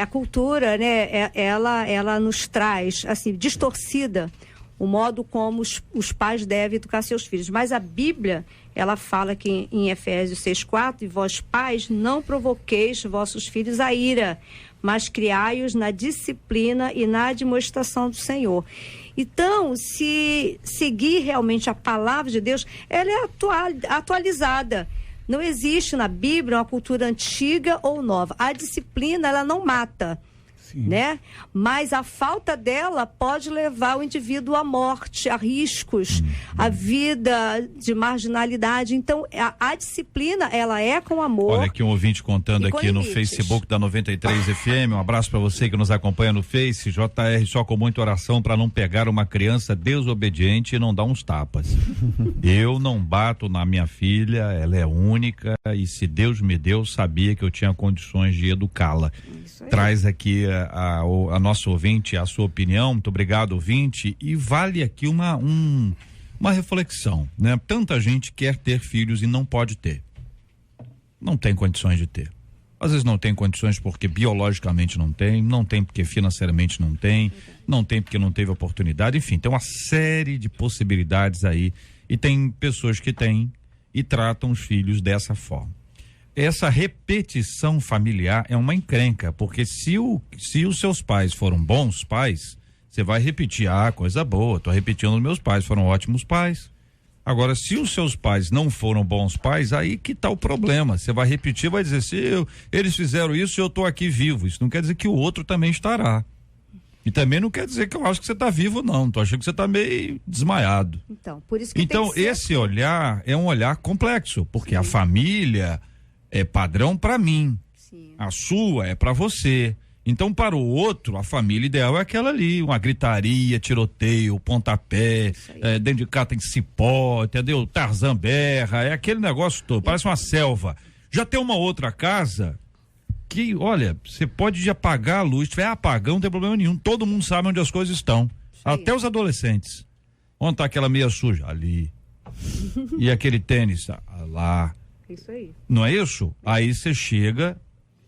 a cultura, né, ela nos traz, assim, distorcida o modo como os pais devem educar seus filhos. Mas a Bíblia, ela fala que em Efésios 6:4, e vós pais não provoqueis vossos filhos a ira, mas criai-os na disciplina e na admoestação do Senhor. Então, se seguir realmente a palavra de Deus, ela é atualizada. Não existe na Bíblia uma cultura antiga ou nova. A disciplina, ela não mata, né? Mas a falta dela pode levar o indivíduo à morte, a riscos, a vida de marginalidade. Então, a disciplina, ela é com amor. Olha aqui um ouvinte contando aqui no Facebook da 93 FM. Um abraço para você que nos acompanha no Face. JR, só com muita oração para não pegar uma criança desobediente e não dar uns tapas. Eu não bato na minha filha, ela é única, e se Deus me deu, sabia que eu tinha condições de educá-la. Traz aqui a nossa ouvinte a sua opinião. Muito obrigado, ouvinte, e vale aqui uma reflexão, né? Tanta gente quer ter filhos e não pode ter, não tem condições de ter. Às vezes não tem condições porque biologicamente não tem porque financeiramente não tem porque não teve oportunidade, enfim, tem uma série de possibilidades aí, e tem pessoas que têm e tratam os filhos dessa forma. Essa repetição familiar é uma encrenca, porque se os seus pais foram bons pais, você vai repetir, coisa boa, tô repetindo, meus pais foram ótimos pais. Agora, se os seus pais não foram bons pais, aí que tá o problema. Você vai repetir, vai dizer, eles fizeram isso e eu tô aqui vivo. Isso não quer dizer que o outro também estará. E também não quer dizer que eu acho que você tá vivo, não. Tô achando que você tá meio desmaiado. Então, por isso que esse olhar é um olhar complexo, porque a família é padrão para mim. Sim. A sua é para você. Então, para o outro, a família ideal é aquela ali, uma gritaria, tiroteio, pontapé, dentro de casa tem cipó, entendeu? Tarzan berra, é aquele negócio todo, parece uma selva. Já tem uma outra casa que, olha, você pode apagar a luz, se tiver apagão, não tem problema nenhum, todo mundo sabe onde as coisas estão, até os adolescentes. Onde tá aquela meia suja? Ali. E aquele tênis? Lá. Isso aí. Não é isso? Aí você chega,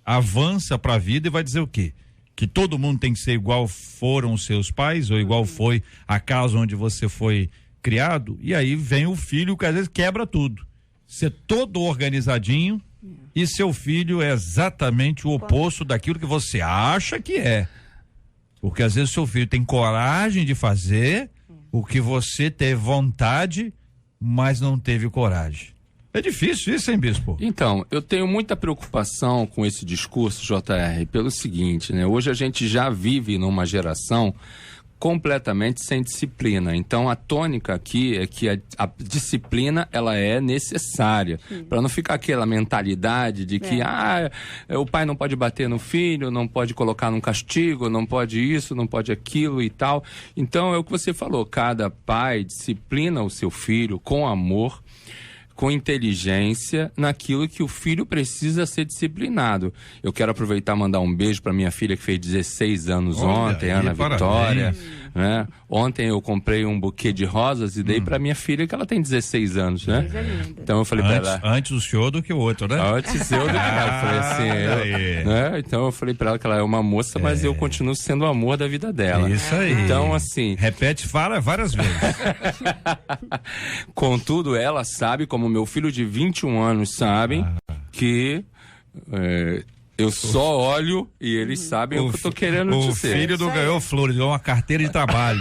avança pra vida e vai dizer o quê? Que todo mundo tem que ser igual foram os seus pais, ou igual foi a casa onde você foi criado, e aí vem o filho que às vezes quebra tudo. Ser todo organizadinho e seu filho é exatamente o oposto daquilo que você acha que é. Porque às vezes seu filho tem coragem de fazer o que você teve vontade, mas não teve coragem. É difícil isso, hein, bispo? Então, eu tenho muita preocupação com esse discurso, JR, pelo seguinte, né? Hoje a gente já vive numa geração completamente sem disciplina. Então, a tônica aqui é que a disciplina, ela é necessária, para não ficar aquela mentalidade de que o pai não pode bater no filho, não pode colocar num castigo, não pode isso, não pode aquilo e tal. Então, é o que você falou, cada pai disciplina o seu filho com amor, com inteligência, naquilo que o filho precisa ser disciplinado. Eu quero aproveitar e mandar um beijo para minha filha que fez 16 anos ontem, Ana Vitória. Né? Ontem eu comprei um buquê de rosas e dei para minha filha, que ela tem 16 anos, né? Então eu falei para ela... Antes o senhor do que o outro, né? Antes eu do que ela. Eu falei assim, né? Então eu falei para ela que ela é uma moça, mas eu continuo sendo o amor da vida dela. Isso aí. Então, assim... Repete, fala várias vezes. Contudo, ela sabe, como meu filho de 21 anos sabe, que... eu só olho e eles sabem o que eu tô querendo dizer. O filho não ganhou flores, ganhou uma carteira de trabalho.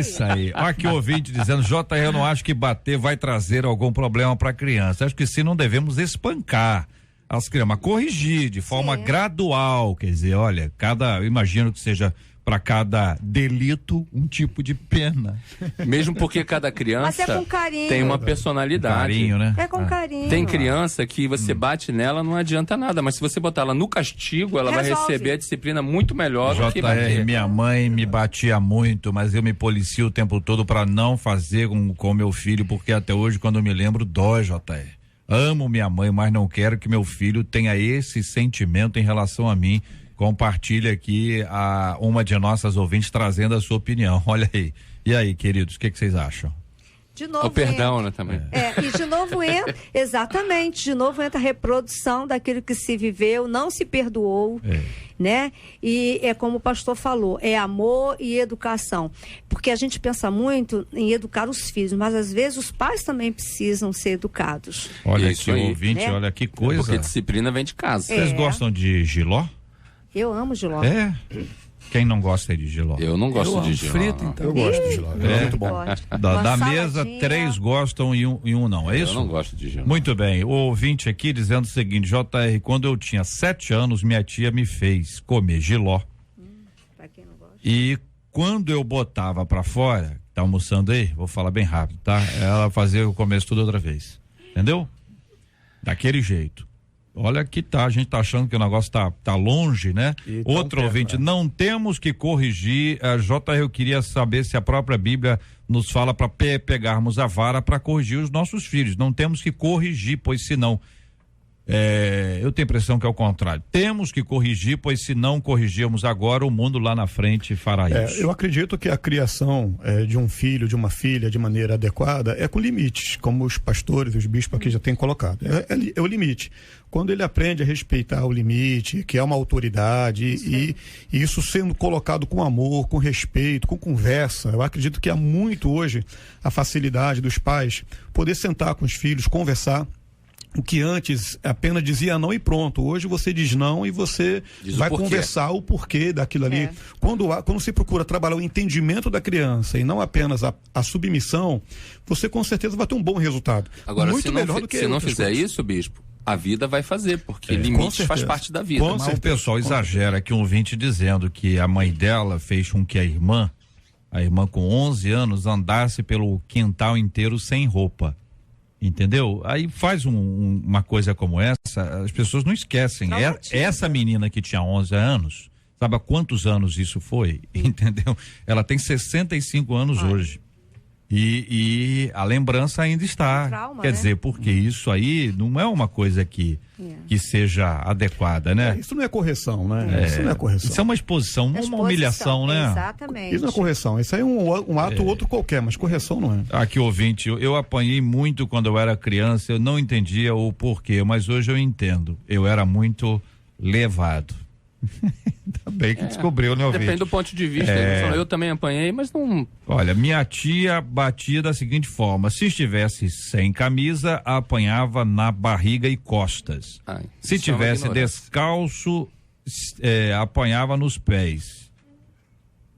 Isso aí. Olha aqui o ouvinte dizendo, eu não acho que bater vai trazer algum problema para a criança. Acho que sim, não devemos espancar as crianças, mas corrigir de forma gradual. Quer dizer, olha, imagino que seja para cada delito um tipo de pena. Mesmo porque cada criança tem uma personalidade. Carinho, né? É com carinho. Tem criança que você bate nela, não adianta nada, mas se você botar ela no castigo, ela vai receber a disciplina muito melhor do que bater. Minha mãe me batia muito, mas eu me policio o tempo todo para não fazer com meu filho, porque até hoje, quando eu me lembro, dói, JR. Amo minha mãe, mas não quero que meu filho tenha esse sentimento em relação a mim. Compartilha aqui uma de nossas ouvintes trazendo a sua opinião. Olha aí. E aí, queridos, o que vocês acham? De novo o perdão, né, também. E de novo entra, exatamente, de novo entra a reprodução daquilo que se viveu, não se perdoou, né? E é como o pastor falou, é amor e educação. Porque a gente pensa muito em educar os filhos, mas às vezes os pais também precisam ser educados. Olha aqui, ouvinte, olha que coisa. Porque disciplina vem de casa. Vocês gostam de jiló? Eu amo jiló. Quem não gosta de jiló? Eu não gosto de jiló. Frito, então. Eu gosto de jiló. É muito bom. Da mesa, 3 gostam e um não, é isso? Eu não gosto de jiló. Muito bem. O ouvinte aqui dizendo o seguinte: JR, quando eu tinha 7 anos, minha tia me fez comer jiló. Pra quem não gosta. E quando eu botava pra fora, tá almoçando aí? Vou falar bem rápido, tá? Ela fazia o começo tudo outra vez. Entendeu? Daquele jeito. Olha que a gente tá achando que o negócio tá longe, né? Outro ouvinte, não temos que corrigir. JR, eu queria saber se a própria Bíblia nos fala para pegarmos a vara para corrigir os nossos filhos. Não temos que corrigir, pois senão... eu tenho a impressão que é o contrário. Temos que corrigir, pois se não corrigirmos agora, o mundo lá na frente fará isso. Eu acredito que a criação de um filho, de uma filha, de maneira adequada, é com limites, como os pastores, os bispos aqui já têm colocado. É o limite. Quando ele aprende a respeitar o limite, que é uma autoridade, e isso sendo colocado com amor, com respeito, com conversa, eu acredito que há muito hoje a facilidade dos pais poder sentar com os filhos, conversar. O que antes apenas dizia não e pronto. Hoje você diz não e você vai conversar o porquê daquilo ali. Quando se procura trabalhar o entendimento da criança e não apenas a submissão, você com certeza vai ter um bom resultado. Agora, muito melhor do que se não fizer isso, bispo, a vida vai fazer, porque limites faz parte da vida. Mas o pessoal exagera que um ouvinte dizendo que a mãe dela fez com que a irmã com 11 anos, andasse pelo quintal inteiro sem roupa. Entendeu? Aí faz uma coisa como essa, as pessoas não esquecem. Essa menina que tinha 11 anos, sabe há quantos anos isso foi? Entendeu? Ela tem 65 anos hoje. E a lembrança ainda está. Trauma, Quer dizer, porque isso aí não é uma coisa que seja adequada, né? Isso não é correção, né? Isso não é correção. Isso é uma exposição, uma humilhação, né? Exatamente. Isso não é correção. Isso aí é um ato outro qualquer, mas correção não é. Aqui, ouvinte, eu apanhei muito quando eu era criança, eu não entendia o porquê, mas hoje eu entendo. Eu era muito levado. Ainda bem que descobriu, né, ouvinte? Depende do ponto de vista. Eu também apanhei, mas não... Olha, minha tia batia da seguinte forma: se estivesse sem camisa, apanhava na barriga e costas. Se tivesse descalço, apanhava nos pés.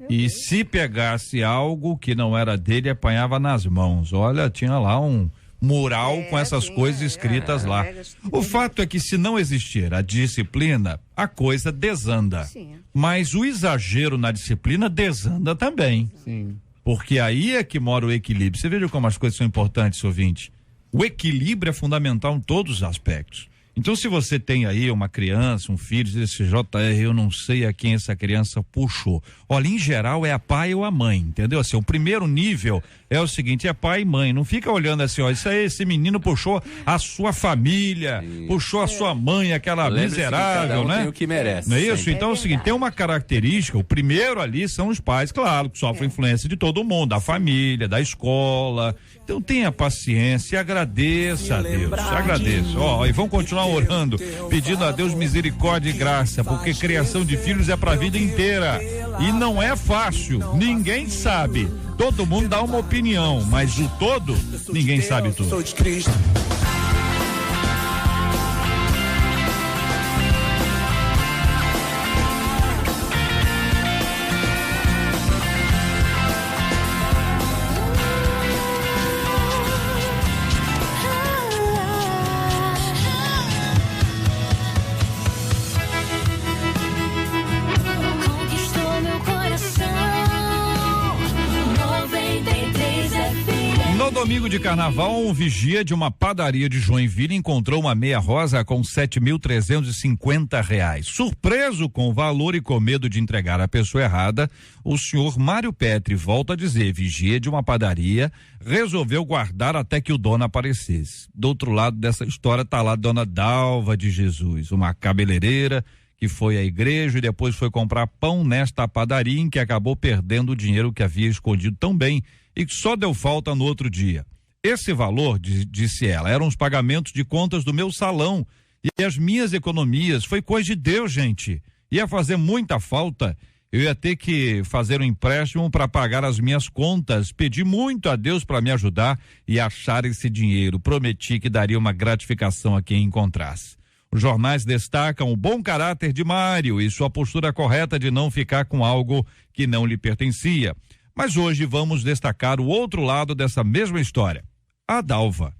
E se pegasse algo que não era dele, apanhava nas mãos. Olha, tinha lá um mural com essas coisas escritas lá. O fato é que se não existir a disciplina, a coisa desanda. Sim. Mas o exagero na disciplina desanda também. Sim. Porque aí é que mora o equilíbrio. Você veja como as coisas são importantes, ouvinte. O equilíbrio é fundamental em todos os aspectos. Então, se você tem aí uma criança, um filho, diz assim, JR, eu não sei a quem essa criança puxou. Olha, em geral é a pai ou a mãe, entendeu? Assim, o primeiro nível é o seguinte, é pai e mãe. Não fica olhando assim, ó, isso aí, esse menino puxou a sua família, puxou a sua mãe, aquela miserável, né? Tem o que merece. Não é isso? Então é o seguinte, tem uma característica, o primeiro ali são os pais, claro, que sofrem influência de todo mundo, da família, da escola. Então tenha paciência e agradeça a Deus, agradeça. E vamos continuar orando, pedindo a Deus misericórdia e graça, porque criação de filhos é pra vida inteira e não é fácil, ninguém sabe, todo mundo dá uma opinião, mas o todo, ninguém sabe tudo. Conquistou meu coração. 93 FM. No domingo de carnaval, um vigia de uma padaria de Joinville encontrou uma meia rosa com R$7.350. Surpreso com o valor e com medo de entregar a pessoa errada, o senhor Mário Petri, volta a dizer, vigia de uma padaria, resolveu guardar até que o dono aparecesse. Do outro lado dessa história tá lá Dona Dalva de Jesus, uma cabeleireira que foi à igreja e depois foi comprar pão nesta padaria, em que acabou perdendo o dinheiro que havia escondido tão bem e que só deu falta no outro dia. Esse valor, disse ela, eram os pagamentos de contas do meu salão e as minhas economias. Foi coisa de Deus, gente. Ia fazer muita falta. Eu ia ter que fazer um empréstimo para pagar as minhas contas. Pedi muito a Deus para me ajudar e achar esse dinheiro. Prometi que daria uma gratificação a quem encontrasse. Os jornais destacam o bom caráter de Mário e sua postura correta de não ficar com algo que não lhe pertencia. Mas hoje vamos destacar o outro lado dessa mesma história. A Dalva.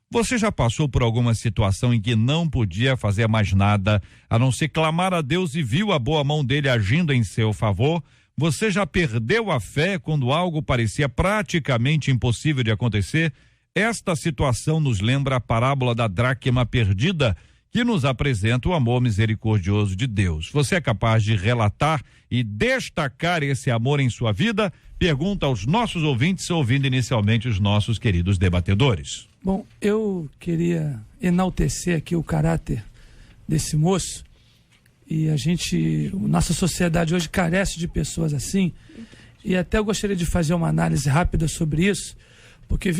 Você já passou por alguma situação em que não podia fazer mais nada, a não ser clamar a Deus e viu a boa mão dele agindo em seu favor? Você já perdeu a fé quando algo parecia praticamente impossível de acontecer? Esta situação nos lembra a parábola da dracma perdida, que nos apresenta o amor misericordioso de Deus. Você é capaz de relatar e destacar esse amor em sua vida? Pergunta aos nossos ouvintes, ouvindo inicialmente os nossos queridos debatedores. Bom, eu queria enaltecer aqui o caráter desse moço, e nossa sociedade hoje carece de pessoas assim, e até eu gostaria de fazer uma análise rápida sobre isso, porque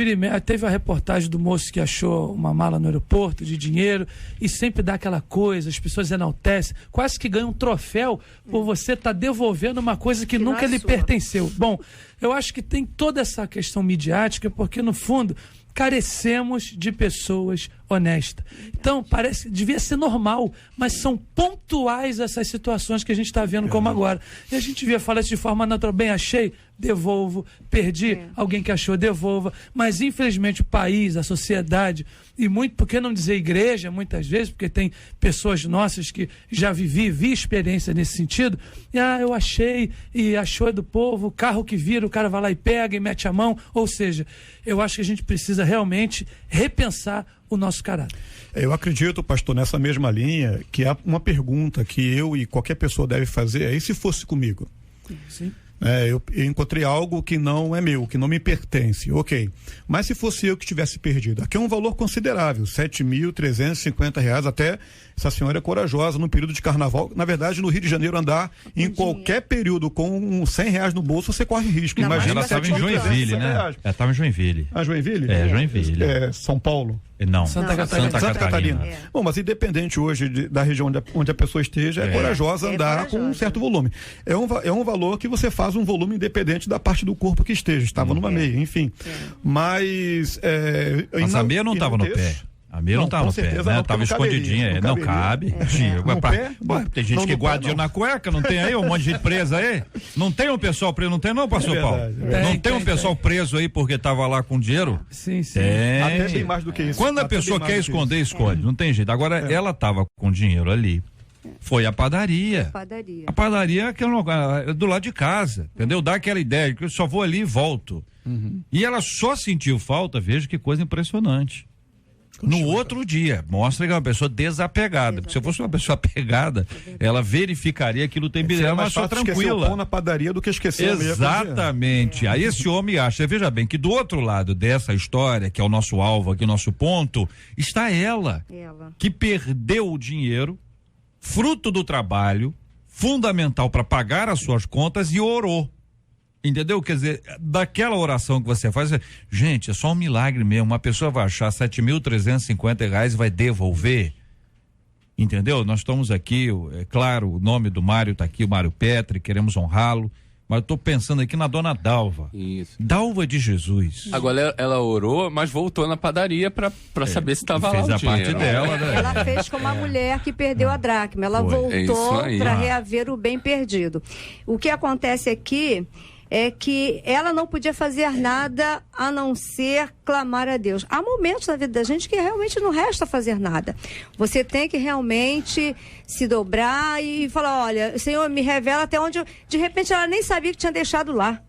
teve a reportagem do moço que achou uma mala no aeroporto de dinheiro e sempre dá aquela coisa, as pessoas enaltecem, quase que ganha um troféu por você estar devolvendo uma coisa que nunca lhe pertenceu. Bom, eu acho que tem toda essa questão midiática, porque no fundo carecemos de pessoas honestas. Então, devia ser normal, mas são pontuais essas situações que a gente está vendo como agora. E a gente devia falar isso de forma natural. Bem, achei, devolvo, perdi, alguém que achou, devolva. Mas, infelizmente, o país, a sociedade, e muito, por que não dizer igreja, muitas vezes, porque tem pessoas nossas que já vi experiência nesse sentido, e eu achei, e achou é do povo, o carro que vira, o cara vai lá e pega e mete a mão. Ou seja, eu acho que a gente precisa realmente repensar o nosso caráter. Eu acredito, pastor, nessa mesma linha, que há uma pergunta que eu e qualquer pessoa deve fazer, e se fosse comigo? Sim. Eu encontrei algo que não é meu, que não me pertence, ok, mas se fosse eu que tivesse perdido, aqui é um valor considerável, R$7.350, até essa senhora é corajosa no período de carnaval, na verdade no Rio de Janeiro andar em qualquer período com R$100 no bolso, você corre risco. Não, imagina. ela estava em Joinville, né? Ela estava em Joinville. Joinville? Joinville. São Paulo? Não, Santa Catarina. Bom, mas independente hoje da região onde a pessoa esteja, é corajosa andar com um certo volume. É um valor que você faz um volume independente da parte do corpo que esteja. Estava numa meia, enfim. Mas a meia não estava no pé. A meia não estava no pé, né? Tava escondidinha. Não cabe. Tem gente que guarda dinheiro na cueca, não tem aí um monte de gente presa aí? Não tem um pessoal preso, não tem não, pastor Paulo? Não tem um pessoal preso aí porque tava lá com dinheiro? Sim. Até bem mais do que isso. Quando a pessoa quer esconder, esconde. Não tem jeito. Agora, ela tava com dinheiro ali. Foi a padaria. A padaria é aquele lugar do lado de casa, entendeu? Dá aquela ideia de que eu só vou ali e volto. E ela só sentiu falta, veja que coisa impressionante. No outro dia, mostra que é uma pessoa desapegada. Porque se eu fosse uma pessoa apegada, ela verificaria aquilo tem bilhete, ela achou tranquila. Pão na padaria do que esquecer. Exatamente. Aí esse homem acha, veja bem, que do outro lado dessa história, que é o nosso alvo aqui, o nosso ponto, está ela. Que perdeu o dinheiro, fruto do trabalho, fundamental para pagar as suas contas, e orou. Entendeu? Quer dizer, daquela oração que você faz, gente, é só um milagre mesmo. Uma pessoa vai achar R$7.350 e vai devolver. Entendeu? Nós estamos aqui, é claro, o nome do Mário está aqui, o Mário Petri, queremos honrá-lo. Mas eu estou pensando aqui na dona Dalva. Isso. Dalva de Jesus. Agora ela orou, mas voltou na padaria para saber se estava lá o dinheiro. Fez a parte dela, né? Ela fez como a mulher que perdeu a dracma. Ela voltou para reaver o bem perdido. O que acontece aqui é que ela não podia fazer nada a não ser clamar a Deus. Há momentos na vida da gente que realmente não resta fazer nada. Você tem que realmente se dobrar e falar, olha, Senhor, me revela até onde eu... De repente ela nem sabia que tinha deixado lá.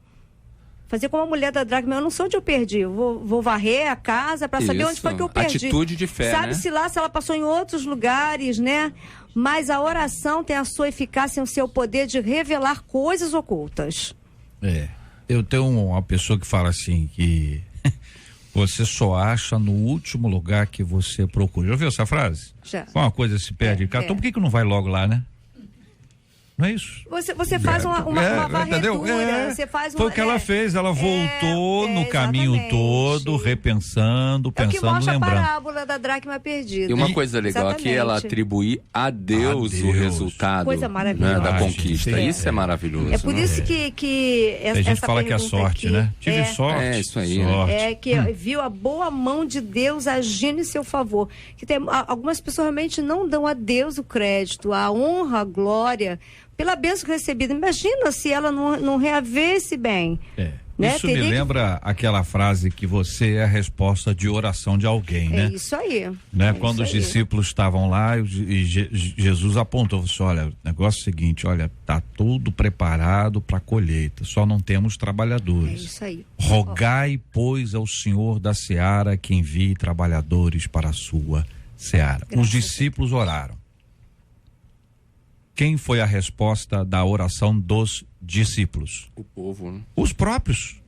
Fazer como a mulher da dracma, eu não sei onde eu perdi, eu vou varrer a casa para saber onde foi que eu perdi. Atitude de fé, Sabe-se lá se ela passou em outros lugares, né? Mas a oração tem a sua eficácia e o seu poder de revelar coisas ocultas. Eu tenho uma pessoa que fala assim, que você só acha no último lugar que você procura. Já ouviu essa frase? Já. Uma coisa se perde, cara, então por que não vai logo lá, né? Não é isso? Você faz uma varredura, você faz Foi o que ela fez, ela voltou no caminho todo, repensando, pensando, que mostra lembrando. A parábola da dracma perdida. E uma coisa legal aqui é ela atribuir a Deus o resultado, coisa maravilhosa, da conquista. Isso é maravilhoso. É por isso que a gente fala que é sorte, né? Tive sorte. É isso aí. Sorte. Que viu a boa mão de Deus agindo em seu favor. Que tem, algumas pessoas realmente não dão a Deus o crédito, a honra, a glória pela bênção recebida. Imagina se ela não reaver esse bem. Né? Isso me lembra aquela frase que você é a resposta de oração de alguém, né? É isso aí. Né? Quando os discípulos estavam lá e Jesus apontou, disse, olha, o negócio é o seguinte, olha, tá tudo preparado para a colheita, só não temos trabalhadores. É isso aí. Rogai, pois, ao Senhor da seara que envie trabalhadores para a sua seara. Os discípulos oraram. Quem foi a resposta da oração dos discípulos? O povo, né? Os próprios.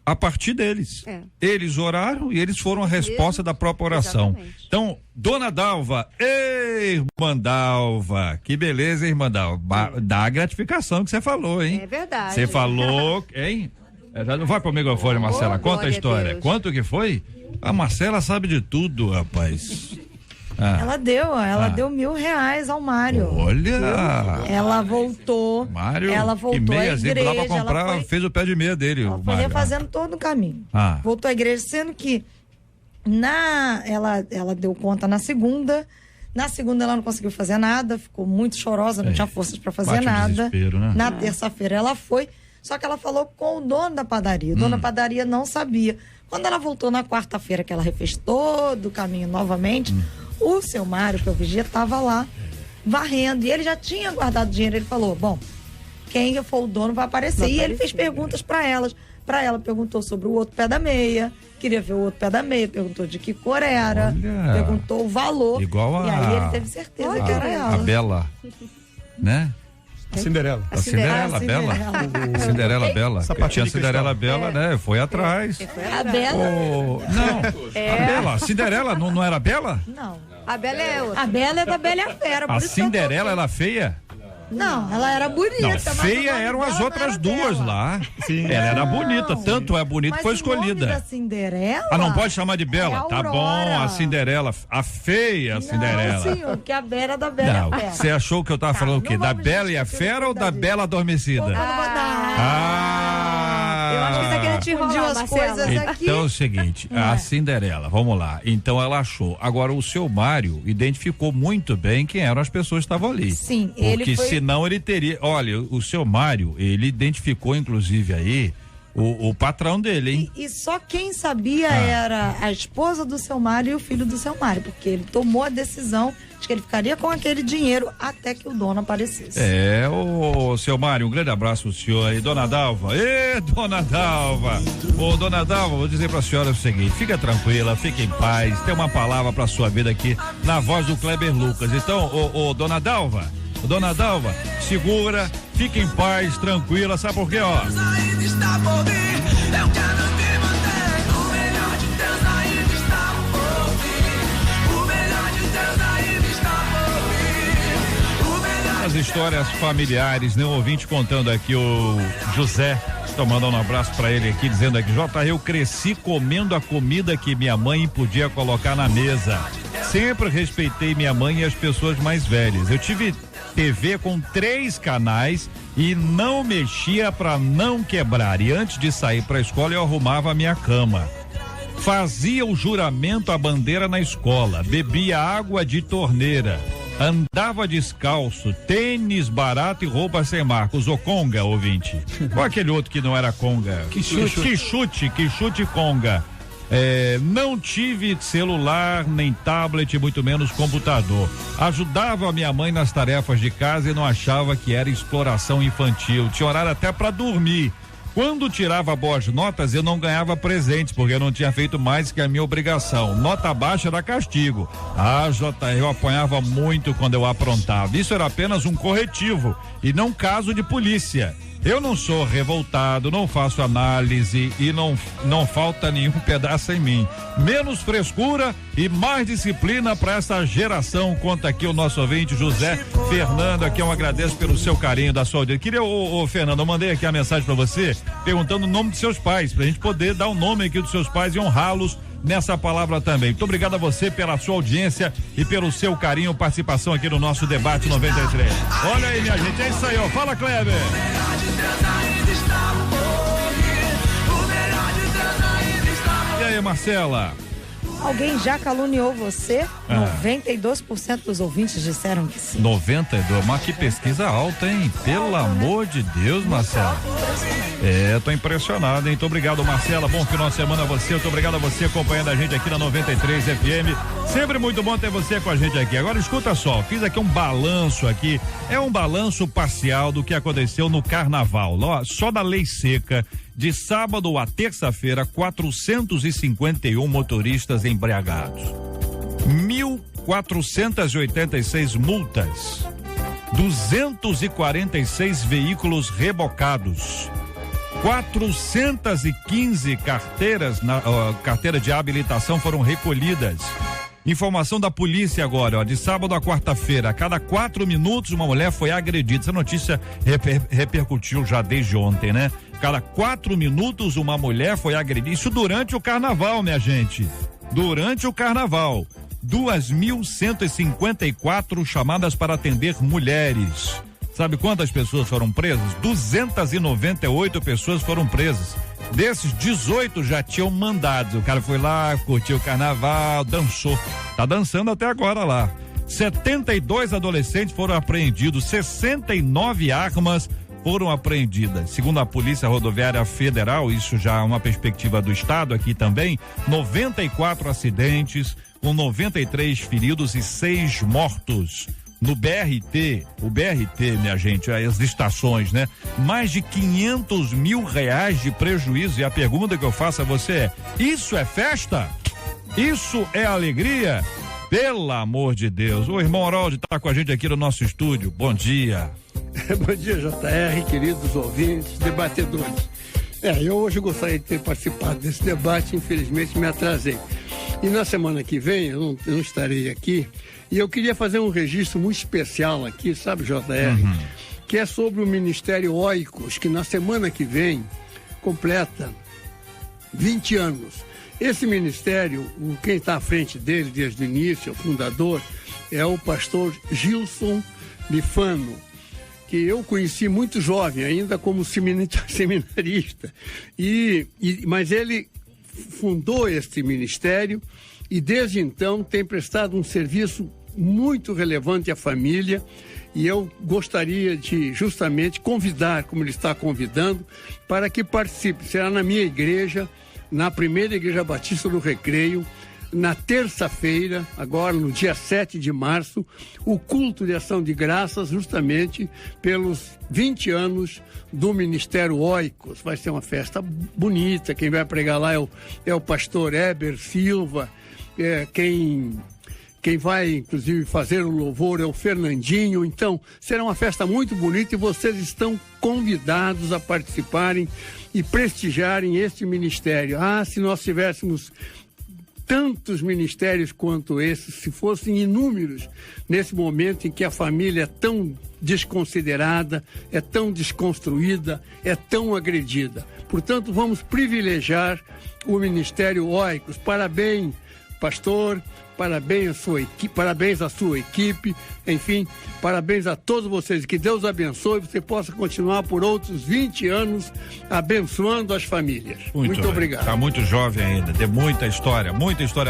A partir deles. Eles oraram e eles foram a resposta da própria oração. Exatamente. Então, Dona Dalva, irmã Dalva, que beleza, irmã Dalva. Dá a gratificação que você falou, hein? É verdade. Você falou, hein? Já não vai pro microfone, Marcela. Conta a história. Quanto que foi? A Marcela sabe de tudo, rapaz. Ela deu R$1.000 ao Mário. Olha! Ela voltou. Mário, ela voltou que meia, à igreja. Lá pra comprar, fez o pé de meia dele. Ela foi refazendo todo o caminho. Voltou à igreja, sendo que ela deu conta na segunda. Na segunda ela não conseguiu fazer nada, ficou muito chorosa, não tinha forças para fazer nada. Né? Na terça-feira ela foi, só que ela falou com o dono da padaria. O dono da padaria não sabia. Quando ela voltou na quarta-feira, que ela refez todo o caminho novamente, o seu Mário, que eu vigia, estava lá varrendo. E ele já tinha guardado dinheiro. Ele falou, bom, quem for o dono vai aparecer. E ele fez perguntas para elas. Para ela, perguntou sobre o outro pé da meia. Queria ver o outro pé da meia. Perguntou de que cor era. Perguntou o valor. Igual e aí ele teve certeza que era ela. A Bela, né? A Cinderela. A Cinderela Bela. Cinderela Bela. Tinha a Cinderela Bela, né? Foi atrás. A Bela. Não. A Bela. Cinderela não era a Bela? Não. A Bela é outra. A Bela é da Bela e a Fera. A Cinderela, ela é feia? Não, ela era bonita. Não, feia eram as outras duas lá. Sim. Ela era bonita, tanto é bonita que foi escolhida. O nome da Cinderela? Ah, não pode chamar de Bela? Tá bom, a Cinderela, a feia Cinderela. Não, senhor, que a Bela era da Bela e a Fera. Você achou que eu tava falando o quê? Da Bela e a Fera ou da Bela Adormecida? Eu acho que você queria te enrolar as coisas aqui. Então é o seguinte, a Cinderela, vamos lá. Então ela achou. Agora o seu Mário identificou muito bem quem eram as pessoas que estavam ali. Sim, porque senão ele teria. Olha, o seu Mário, ele identificou inclusive aí o patrão dele, hein? E só quem sabia era a esposa do seu Mário e o filho do seu Mário, porque ele tomou a decisão de que ele ficaria com aquele dinheiro até que o dono aparecesse. Ô seu Mário, um grande abraço pro senhor aí, Dona Dalva. Dona Dalva. Dona Dalva, vou dizer pra senhora o seguinte, fica tranquila, fique em paz, tem uma palavra pra sua vida aqui na voz do Kleber Lucas. Então, Dona Dalva, segura, fique em paz, tranquila, sabe por quê, ó? As histórias familiares, né? O ouvinte contando aqui, o José, estou mandando um abraço para ele aqui, dizendo aqui, eu cresci comendo a comida que minha mãe podia colocar na mesa. Sempre respeitei minha mãe e as pessoas mais velhas. Eu tive TV com 3 canais e não mexia para não quebrar. E antes de sair para a escola eu arrumava a minha cama. Fazia o juramento à bandeira na escola, bebia água de torneira, andava descalço, tênis barato e roupa sem marca. Usou conga, ouvinte? Qual aquele outro que não era conga? Que chute conga. Não tive celular, nem tablet, muito menos computador. Ajudava a minha mãe nas tarefas de casa e não achava que era exploração infantil. Tinha horário até para dormir. Quando tirava boas notas, eu não ganhava presentes, porque eu não tinha feito mais que a minha obrigação. Nota baixa era castigo. Eu apanhava muito quando eu aprontava. Isso era apenas um corretivo e não caso de polícia. Eu não sou revoltado, não faço análise e não falta nenhum pedaço em mim. Menos frescura e mais disciplina para essa geração. Conta aqui o nosso ouvinte José Fernando, aqui eu agradeço pelo seu carinho, da sua audiência. Queria, Fernando, eu mandei aqui a mensagem para você perguntando o nome dos seus pais, pra gente poder dar o nome aqui dos seus pais e honrá-los nessa palavra também. Muito obrigado a você pela sua audiência e pelo seu carinho, participação aqui no nosso debate 93. Olha aí, minha gente, é isso aí, ó. Fala, Kleber. E aí, Marcela? Alguém já caluniou você? 92% dos ouvintes disseram que sim. 92%, mas que pesquisa alta, hein? Pelo amor de Deus, Marcela. Tô impressionado, hein? Muito obrigado, Marcela. Bom final de semana a você. Muito obrigado a você acompanhando a gente aqui na 93 FM. Sempre muito bom ter você com a gente aqui. Agora escuta só, fiz aqui um balanço aqui. É um balanço parcial do que aconteceu no carnaval. Só da lei seca. De sábado a terça-feira, 451 motoristas embriagados, 1.486 multas, 246 veículos rebocados, 415 carteiras de habilitação foram recolhidas. Informação da polícia agora, de sábado a quarta-feira, a cada 4 minutos uma mulher foi agredida. Essa notícia repercutiu já desde ontem, né? Cada 4 minutos uma mulher foi agredida. Isso durante o carnaval, minha gente. Durante o carnaval. 2.154 chamadas para atender mulheres. Sabe quantas pessoas foram presas? 298 pessoas foram presas. Desses, 18 já tinham mandados. O cara foi lá, curtiu o carnaval, dançou. Tá dançando até agora lá. 72 adolescentes foram apreendidos, 69 armas foram apreendidas. Segundo a Polícia Rodoviária Federal, isso já é uma perspectiva do estado aqui também, 94 acidentes, com 93 feridos e 6 mortos. No BRT, o BRT, minha gente, as estações, né? Mais de R$500 mil de prejuízo. E a pergunta que eu faço a você é: isso é festa? Isso é alegria? Pelo amor de Deus. O irmão Haroldo está com a gente aqui no nosso estúdio. Bom dia. Bom dia, JR, queridos ouvintes, debatedores. Eu hoje gostaria de ter participado desse debate, infelizmente me atrasei. E na semana que vem eu não estarei aqui. E eu queria fazer um registro muito especial aqui, sabe, JR? Que é sobre o Ministério Oikos, que na semana que vem completa 20 anos. Esse ministério, quem está à frente dele desde o início, o fundador, é o pastor Gilson Bifano, que eu conheci muito jovem, ainda como seminarista. Mas ele fundou este ministério e desde então tem prestado um serviço muito relevante à família, e eu gostaria de justamente convidar, como ele está convidando, para que participe. Será na minha igreja, na primeira Igreja Batista do Recreio, na terça-feira, agora no dia 7 de março, o culto de ação de graças, justamente pelos 20 anos do Ministério Oikos. Vai ser uma festa bonita. Quem vai pregar lá é o pastor Heber Silva. Quem vai, inclusive, fazer o louvor é o Fernandinho. Então, será uma festa muito bonita e vocês estão convidados a participarem e prestigiarem este ministério. Se nós tivéssemos tantos ministérios quanto esses, se fossem inúmeros, nesse momento em que a família é tão desconsiderada, é tão desconstruída, é tão agredida. Portanto, vamos privilegiar o Ministério Oikos. Parabéns, pastor. Parabéns à sua equipe, enfim, parabéns a todos vocês, que Deus abençoe e você possa continuar por outros 20 anos abençoando as famílias. Muito obrigado. Está muito jovem ainda, tem muita história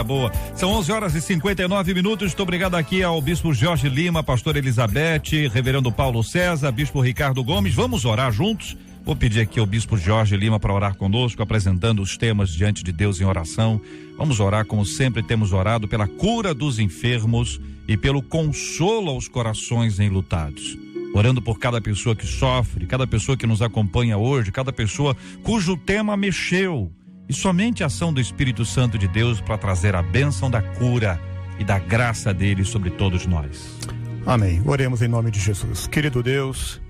boa. São 11h59. Muito obrigado aqui ao Bispo Jorge Lima, pastor Elizabeth, reverendo Paulo César, Bispo Ricardo Gomes. Vamos orar juntos? Vou pedir aqui ao Bispo Jorge Lima para orar conosco, apresentando os temas diante de Deus em oração. Vamos orar como sempre temos orado, pela cura dos enfermos e pelo consolo aos corações enlutados. Orando por cada pessoa que sofre, cada pessoa que nos acompanha hoje, cada pessoa cujo tema mexeu. E somente a ação do Espírito Santo de Deus para trazer a bênção da cura e da graça dele sobre todos nós. Amém. Oremos em nome de Jesus. Querido Deus,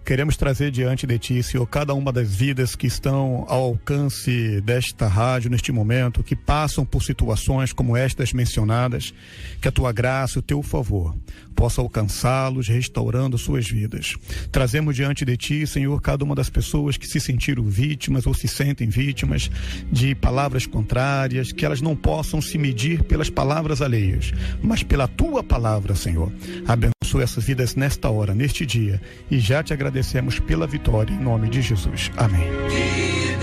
Queremos trazer diante de Ti, Senhor, cada uma das vidas que estão ao alcance desta rádio neste momento, que passam por situações como estas mencionadas, que a Tua graça e o Teu favor possa alcançá-los, restaurando suas vidas. Trazemos diante de Ti, Senhor, cada uma das pessoas que se sentiram vítimas ou se sentem vítimas de palavras contrárias, que elas não possam se medir pelas palavras alheias, mas pela Tua palavra, Senhor. Abençoa essas vidas nesta hora, neste dia, e já te agradecemos pela vitória, em nome de Jesus. Amém. Que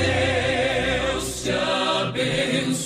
Deus te abençoe.